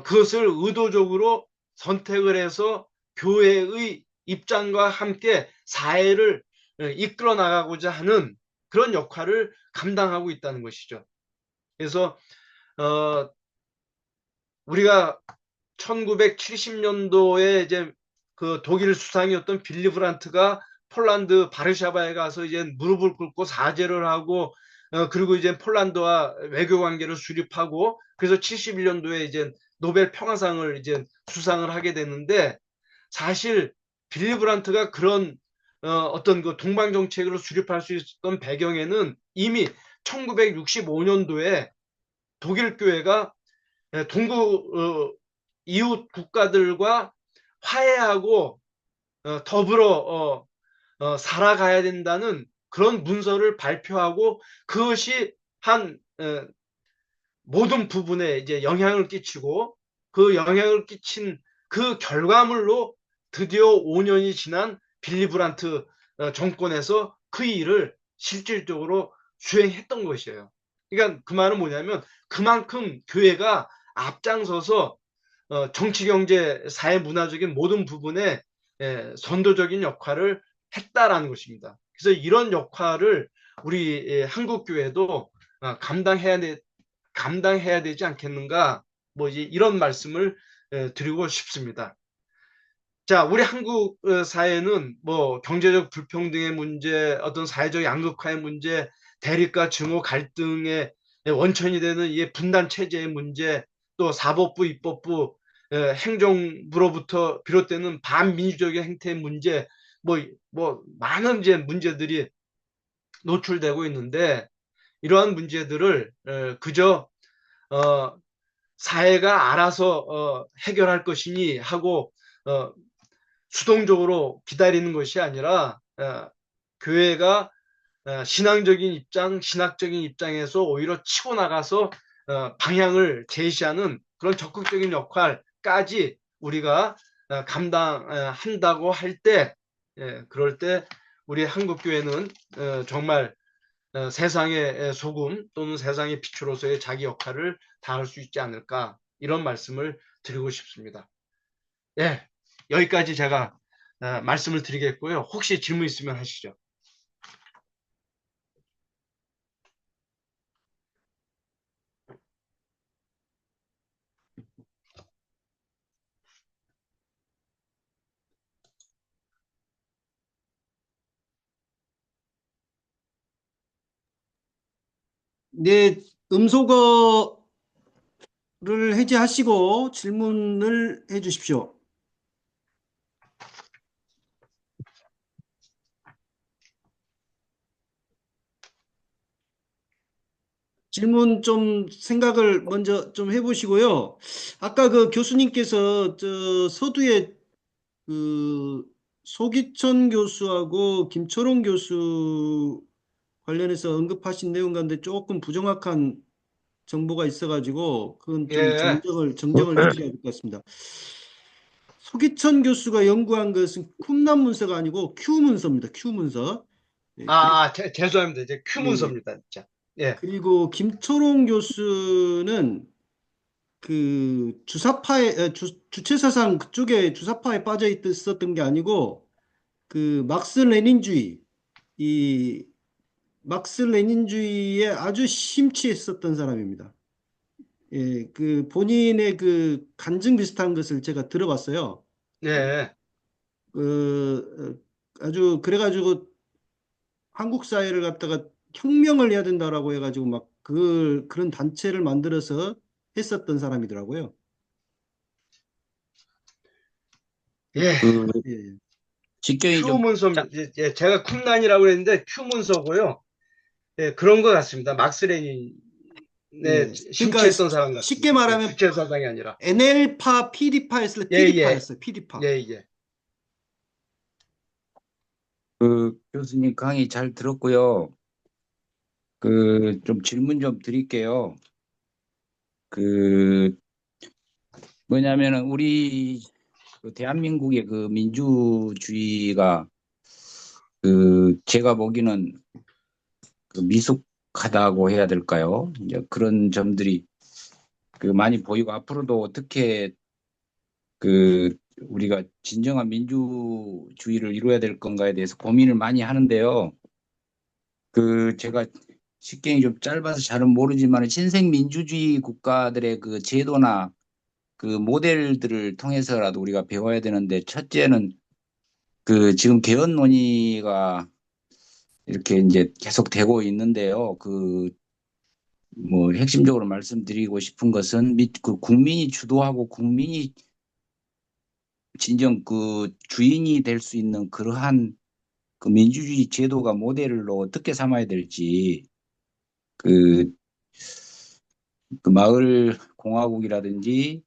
그것을 의도적으로 선택을 해서 교회의 입장과 함께 사회를 이끌어 나가고자 하는 그런 역할을 감당하고 있다는 것이죠. 그래서 우리가 1970년도에 이제 그 독일 수상이었던 빌리 브란트가 폴란드 바르샤바에 가서 이제 무릎을 꿇고 사죄를 하고, 그리고 이제 폴란드와 외교 관계를 수립하고, 그래서 71년도에 이제 노벨 평화상을 이제 수상을 하게 됐는데, 사실 빌리 브란트가 그런 어떤 그 동방 정책으로 수립할 수 있었던 배경에는 이미 1965년도에 독일 교회가 동구 이웃 국가들과 화해하고 더불어 살아가야 된다는 그런 문서를 발표하고, 그것이 한 모든 부분에 이제 영향을 끼치고, 그 영향을 끼친 그 결과물로 드디어 5년이 지난 빌리 브란트 정권에서 그 일을 실질적으로 수행했던 것이에요. 그러니까 그 말은 뭐냐면, 그만큼 교회가 앞장서서 정치, 경제, 사회, 문화적인 모든 부분에 선도적인 역할을 했다라는 것입니다. 그래서 이런 역할을 우리 한국 교회도 감당해야 되지 않겠는가, 뭐 이제 이런 말씀을 드리고 싶습니다. 자, 우리 한국 사회는 뭐 경제적 불평등의 문제, 어떤 사회적 양극화의 문제, 대립과 증오 갈등의 원천이 되는 이 분단 체제의 문제, 또 사법부, 입법부, 행정부로부터 비롯되는 반민주적인 행태의 문제, 뭐 많은 이제 문제들이 노출되고 있는데, 이러한 문제들을 그저 사회가 알아서 해결할 것이니 하고 수동적으로 기다리는 것이 아니라, 교회가 신앙적인 입장, 신학적인 입장에서 오히려 치고 나가서 방향을 제시하는 그런 적극적인 역할까지 우리가 감당한다고 할 때, 그럴 때 우리 한국 교회는 정말 세상의 소금 또는 세상의 빛으로서의 자기 역할을 다할 수 있지 않을까, 이런 말씀을 드리고 싶습니다. 예, 여기까지 제가 말씀을 드리겠고요. 혹시 질문 있으면 하시죠. 네, 음소거를 해제하시고 질문을 해 주십시오. 질문 좀 생각을 먼저 좀 해보시고요. 아까 그 교수님께서 저 서두에 그 소기천 교수하고 김초롱 교수하고 관련해서 언급하신 내용 가운데 조금 부정확한 정보가 있어가지고 그건 좀 예. 정정을 해드려야 될 것 같습니다. 소기천 교수가 연구한 것은 쿰란 문서가 아니고 큐 문서입니다. 큐 문서. 예, 죄송합니다. 이제 큐 예, 예. 문서입니다. 진짜. 예. 그리고 김초롱 교수는 그 주체사상 그쪽에 주사파에 빠져 있었던 게 아니고 그 이 막스 레닌주의에 아주 심취했었던 사람입니다. 예, 그 본인의 그 간증 비슷한 것을 제가 들어봤어요. 예. 아주 그래가지고 한국 사회를 갖다가 혁명을 해야 된다라고 해가지고 막 그런 단체를 만들어서 했었던 사람이더라고요. 예. 그 예, 직경이 큐 좀 문서입니다. 예, 제가 쿰란이라고 그랬는데 큐 문서고요. 예, 그런 것 같습니다. 막스 레닌에 예. 그러니까 심취했던 사람 쉽게 같습니다. 예, 말하면 주체 사상이 아니라. NL파, PD파였어요. 예, 예. PD파였어요. PD파. 예, 예. 그 교수님 강의 잘 들었고요. 그 좀 질문 좀 드릴게요. 그 뭐냐면은 우리 그 대한민국의 그 민주주의가 그 제가 보기는 그 미숙하다고 해야 될까요? 이제 그런 점들이 그 많이 보이고 앞으로도 어떻게 그 우리가 진정한 민주주의를 이루어야 될 건가에 대해서 고민을 많이 하는데요. 그 제가 식경이 좀 짧아서 잘은 모르지만 신생 민주주의 국가들의 그 제도나 그 모델들을 통해서라도 우리가 배워야 되는데 첫째는 그 지금 개헌 논의가 이렇게 이제 계속 되고 있는데요. 그 뭐 핵심적으로 말씀드리고 싶은 것은 그 국민이 주도하고 국민이 진정 그 주인이 될 수 있는 그러한 그 민주주의 제도가 모델로 어떻게 삼아야 될지 그, 그 마을 공화국이라든지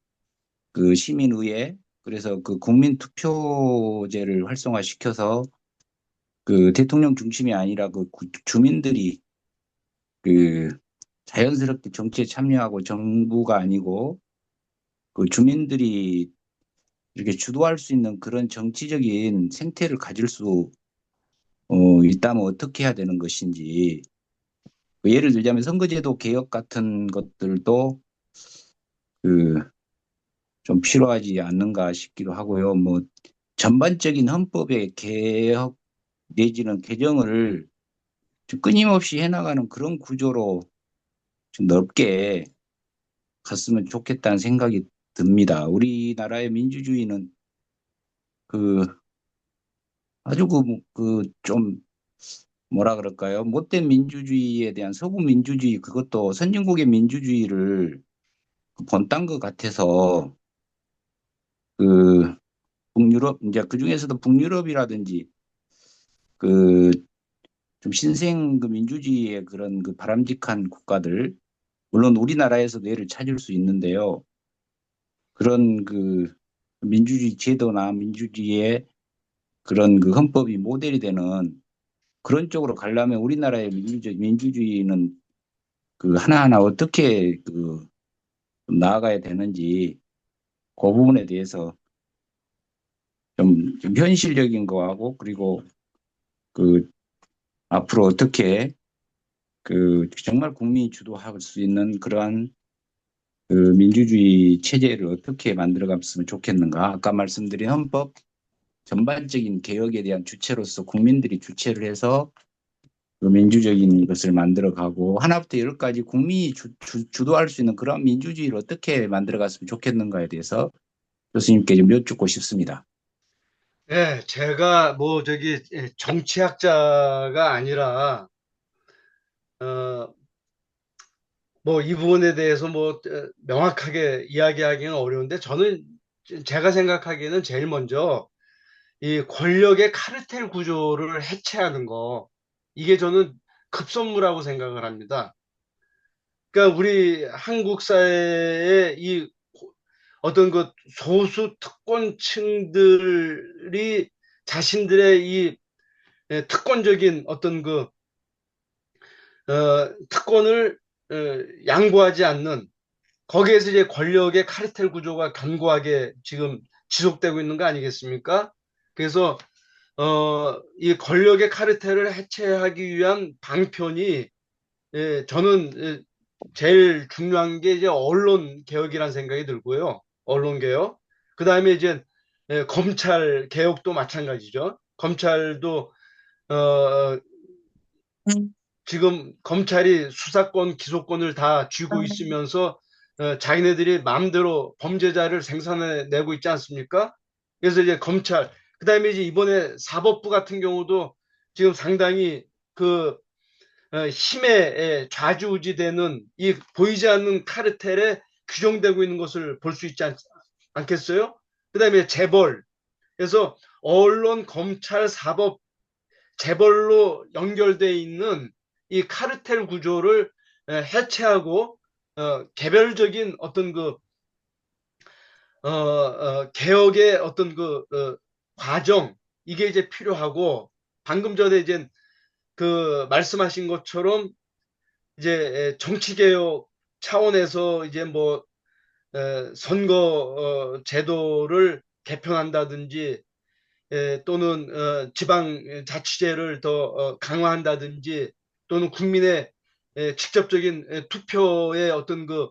그 시민의회 그래서 그 국민 투표제를 활성화시켜서 그 대통령 중심이 아니라 그 주민들이 그 자연스럽게 정치에 참여하고 정부가 아니고 그 주민들이 이렇게 주도할 수 있는 그런 정치적인 생태를 가질 수 있다면 어떻게 해야 되는 것인지 그 예를 들자면 선거제도 개혁 같은 것들도 그 좀 필요하지 않는가 싶기도 하고요. 뭐 전반적인 헌법의 개혁 내지는 개정을 좀 끊임없이 해나가는 그런 구조로 좀 넓게 갔으면 좋겠다는 생각이 듭니다. 우리나라의 민주주의는 그 아주 좀 뭐라 그럴까요? 못된 민주주의에 대한 서구 민주주의 그것도 선진국의 민주주의를 본딴 것 같아서 그 북유럽 이제 그 중에서도 북유럽이라든지 그 좀 신생 그 민주주의의 그런 그 바람직한 국가들 물론 우리나라에서도 예를 찾을 수 있는데요. 그런 그 민주주의 제도나 민주주의의 그런 그 헌법이 모델이 되는 그런 쪽으로 가려면 우리나라의 민주주의는 그 하나하나 어떻게 그 나아가야 되는지 그 부분에 대해서 좀 현실적인 거하고 그리고 그 앞으로 어떻게 그 정말 국민이 주도할 수 있는 그러한 그 민주주의 체제를 어떻게 만들어갔으면 좋겠는가. 아까 말씀드린 헌법 전반적인 개혁에 대한 주체로서 국민들이 주체를 해서 그 민주적인 것을 만들어가고 하나부터 열까지 국민이 주도할 수 있는 그런 민주주의를 어떻게 만들어갔으면 좋겠는가에 대해서 교수님께 좀 여쭙고 싶습니다. 예, 제가 뭐 정치학자가 아니라 어, 뭐 이 부분에 대해서 명확하게 이야기하기는 어려운데 저는 제가 생각하기에는 제일 먼저 이 권력의 카르텔 구조를 해체하는 거 이게 저는 급선무라고 생각을 합니다. 그러니까 우리 한국 사회의 이 어떤 그 소수 특권층들이 자신들의 이 특권적인 어떤 그 특권을 양보하지 않는 거기에서 이제 권력의 카르텔 구조가 견고하게 지금 지속되고 있는 거 아니겠습니까? 그래서 이 권력의 카르텔을 해체하기 위한 방편이 저는 제일 중요한 게 이제 언론 개혁이라는 생각이 들고요. 언론 개혁. 그다음에 이제 검찰 개혁도 마찬가지죠. 검찰도 어, 지금 검찰이 수사권, 기소권을 다 쥐고 있으면서 자기네들이 마음대로 범죄자를 생산해내고 있지 않습니까? 그래서 이제 검찰, 그다음에 이제 이번에 사법부 같은 경우도 지금 상당히 그 힘에 좌지우지되는 이 보이지 않는 카르텔에 규정되고 있는 것을 볼 수 있지 않겠어요? 그다음에 재벌, 그래서 언론, 검찰, 사법, 재벌로 연결돼 있는 이 카르텔 구조를 해체하고 개별적인 어떤 그 개혁의 어떤 그 과정, 이게 이제 필요하고, 방금 전에 이제 그 말씀하신 것처럼 이제 정치개혁 차원에서 이제 뭐 선거 제도를 개편한다든지 또는 지방자치제를 더 강화한다든지, 또는 국민의 직접적인 투표의 어떤 그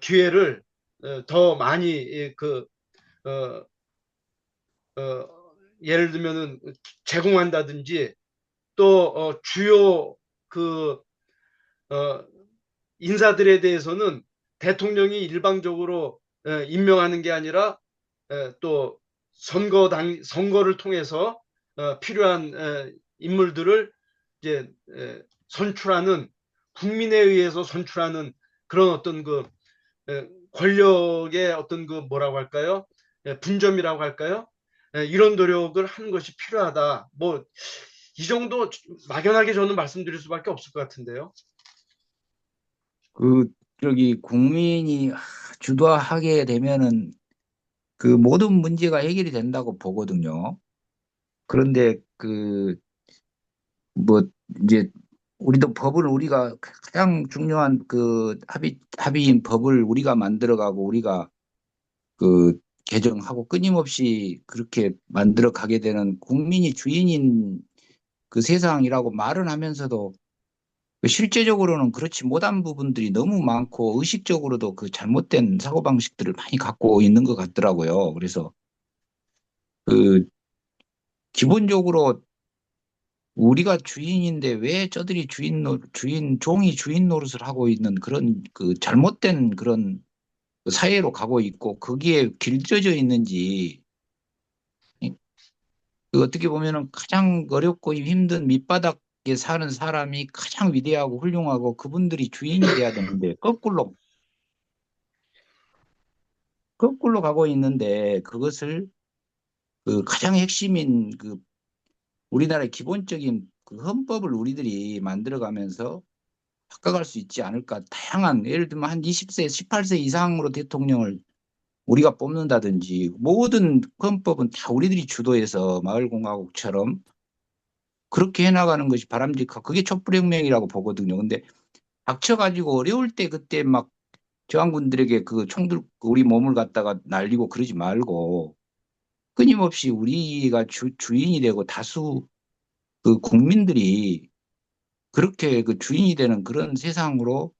기회를 더 많이 어, 예를 들면은 제공한다든지, 또 주요 그 어, 인사들에 대해서는 대통령이 일방적으로 임명하는 게 아니라 또 선거를 통해서 필요한 인물들을 이제 선출하는, 국민에 의해서 선출하는 그런 어떤 그 권력의 어떤 그 뭐라고 할까요? 분점이라고 할까요? 이런 노력을 하는 것이 필요하다. 뭐 이 정도 막연하게 저는 말씀드릴 수밖에 없을 것 같은데요. 그 저기 국민이 주도하게 되면은 그 모든 문제가 해결이 된다고 보거든요. 그런데 그 뭐 이제 우리도 법을 우리가 가장 중요한 그 합의인 법을 우리가 만들어가고 우리가 그 개정하고 끊임없이 그렇게 만들어 가게 되는 국민이 주인인 그 세상이라고 말은 하면서도 그 실제적으로는 그렇지 못한 부분들이 너무 많고 의식적으로도 그 잘못된 사고방식들을 많이 갖고 있는 것 같더라고요. 그래서 그 기본적으로 우리가 주인인데 왜 저들이 종이 주인 노릇을 하고 있는 그런 그 잘못된 그런 사회로 가고 있고 거기에 길들여져 있는지, 그 어떻게 보면은 가장 어렵고 힘든 밑바닥에 사는 사람이 가장 위대하고 훌륭하고 그분들이 주인이 돼야 되는데 거꾸로 가고 있는데, 그것을 그 가장 핵심인 그 우리나라의 기본적인 그 헌법을 우리들이 만들어가면서 바꿔갈 수 있지 않을까. 다양한 예를 들면 한 20세, 18세 이상으로 대통령을 우리가 뽑는다든지, 모든 헌법은 다 우리들이 주도해서 마을공화국처럼 그렇게 해나가는 것이 바람직하고 그게 촛불혁명이라고 보거든요. 근데 닥쳐가지고 어려울 때 그때 막 저항군들에게 그 총들 우리 몸을 갖다가 날리고 그러지 말고 끊임없이 우리가 주인이 되고 다수 그 국민들이 그렇게 그 주인이 되는 그런 세상으로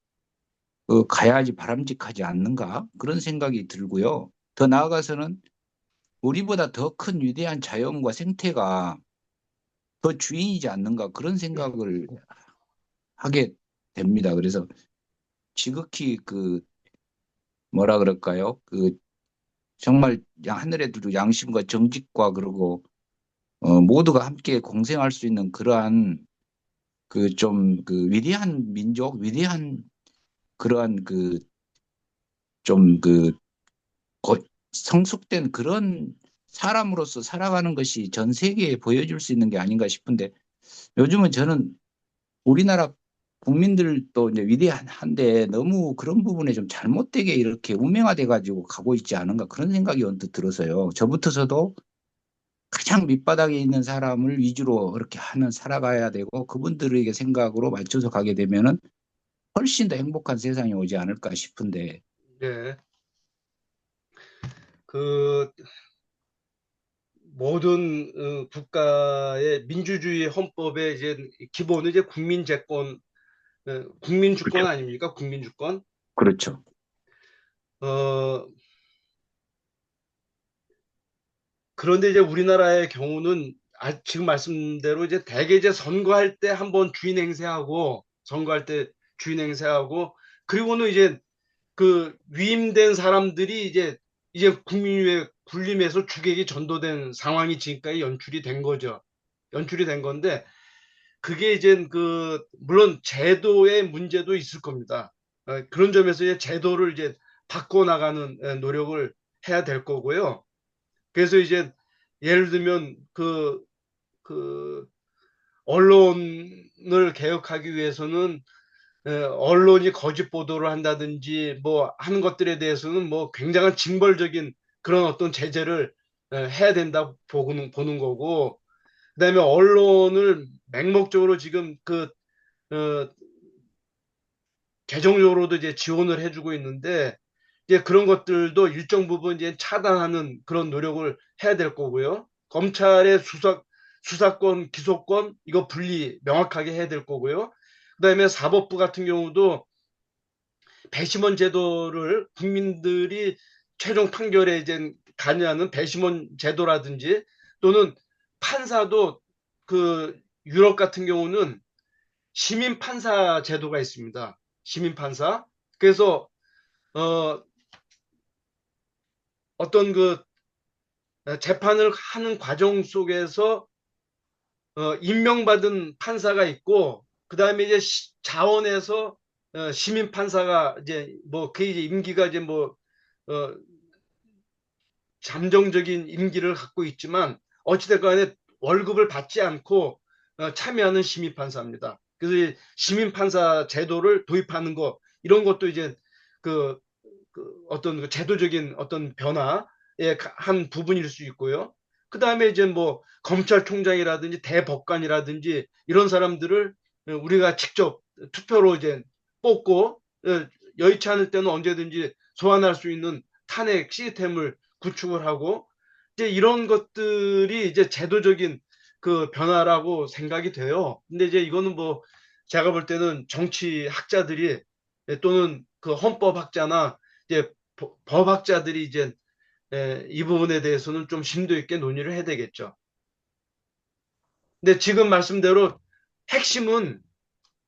가야지 바람직하지 않는가 그런 생각이 들고요. 더 나아가서는 우리보다 더 큰 위대한 자연과 생태가 더 주인이지 않는가 그런 생각을 하게 됩니다. 그래서 지극히 그 뭐라 그럴까요? 그 정말 하늘에도 양심과 정직과 그리고 모두가 함께 공생할 수 있는 그러한 그 좀 그 위대한 민족, 위대한 그러한 그 좀 그 성숙된 그런 사람으로서 살아가는 것이 전 세계에 보여줄 수 있는 게 아닌가 싶은데, 요즘은 저는 우리나라 국민들도 이제 위대한데 너무 그런 부분에 좀 잘못되게 이렇게 운명화돼 가지고 가고 있지 않은가 그런 생각이 언뜻 들어서요. 저부터서도 가장 밑바닥에 있는 사람을 위주로 그렇게 하는 살아가야 되고 그분들에게 생각으로 맞춰서 가게 되면은 훨씬 더 행복한 세상이 오지 않을까 싶은데. 네. 그 모든 국가의 민주주의 헌법의 이제 기본은 이제 국민주권 그렇죠. 아닙니까? 국민주권. 그렇죠. 어, 그런데 이제 우리나라의 경우는 지금 말씀대로 이제 대개 이제 선거할 때 한번 주인 행세하고 선거할 때 주인 행세하고 그리고는 이제 그 위임된 사람들이 이제 국민의회 군림해서 주객이 전도된 상황이 지금까지 연출이 된 거죠. 연출이 된 건데 그게 이제 물론 제도의 문제도 있을 겁니다. 그런 점에서 이제 제도를 이제 바꿔 나가는 노력을 해야 될 거고요. 그래서 이제 예를 들면 그 언론을 개혁하기 위해서는 언론이 거짓 보도를 한다든지 뭐 하는 것들에 대해서는 뭐 굉장한 징벌적인 그런 어떤 제재를 해야 된다 보는 거고 그다음에 언론을 맹목적으로 지금 어, 재정적으로도 이제 지원을 해주고 있는데 이제 그런 것들도 일정 부분 이제 차단하는 그런 노력을 해야 될 거고요. 검찰의 수사권, 기소권 이거 분리 명확하게 해야 될 거고요. 그다음에 사법부 같은 경우도 배심원 제도를 국민들이 최종 판결에 이제 관여하는 배심원 제도라든지 또는 판사도 그 유럽 같은 경우는 시민 판사 제도가 있습니다. 시민 판사. 그래서 어, 어떤 재판을 하는 과정 속에서 임명받은 판사가 있고 그다음에 이제 자원에서 시민 판사가 이제 뭐 그 이제 임기가 이제 뭐 어, 잠정적인 임기를 갖고 있지만 어찌됐건 간에 월급을 받지 않고 참여하는 시민판사입니다. 그래서 이 시민판사 제도를 도입하는 것 이런 것도 이제 그, 어떤 제도적인 어떤 변화의 한 부분일 수 있고요. 그 다음에 이제 뭐 검찰총장이라든지 대법관이라든지 이런 사람들을 우리가 직접 투표로 이제 뽑고 여의치 않을 때는 언제든지 소환할 수 있는 탄핵 시스템을 구축을 하고 이제 이런 것들이 이제 제도적인 그 변화라고 생각이 돼요. 근데 이제 이거는 뭐 제가 볼 때는 정치학자들이 또는 그 헌법학자나 이제 법학자들이 이제 이 부분에 대해서는 좀 심도 있게 논의를 해야 되겠죠. 근데 지금 말씀대로 핵심은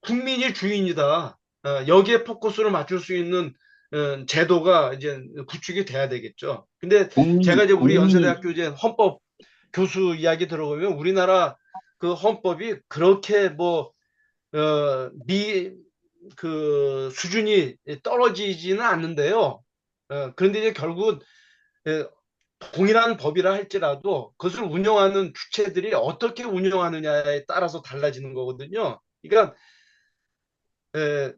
국민이 주인이다. 여기에 포커스를 맞출 수 있는 제도가 이제 구축이 돼야 되겠죠. 근데 제가 이제 우리 국민이 연세대학교 이제 헌법 교수 이야기 들어보면 우리나라 그 헌법이 그렇게 뭐, 수준이 떨어지지는 않는데요. 그런데 이제 결국 어, 동일한 법이라 할지라도 그것을 운영하는 주체들이 어떻게 운영하느냐에 따라서 달라지는 거거든요. 그러니까 에,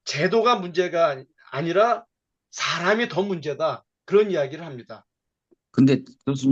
제도가 문제가 아니라 사람이 더 문제다. 그런 이야기를 합니다. 근데 교수님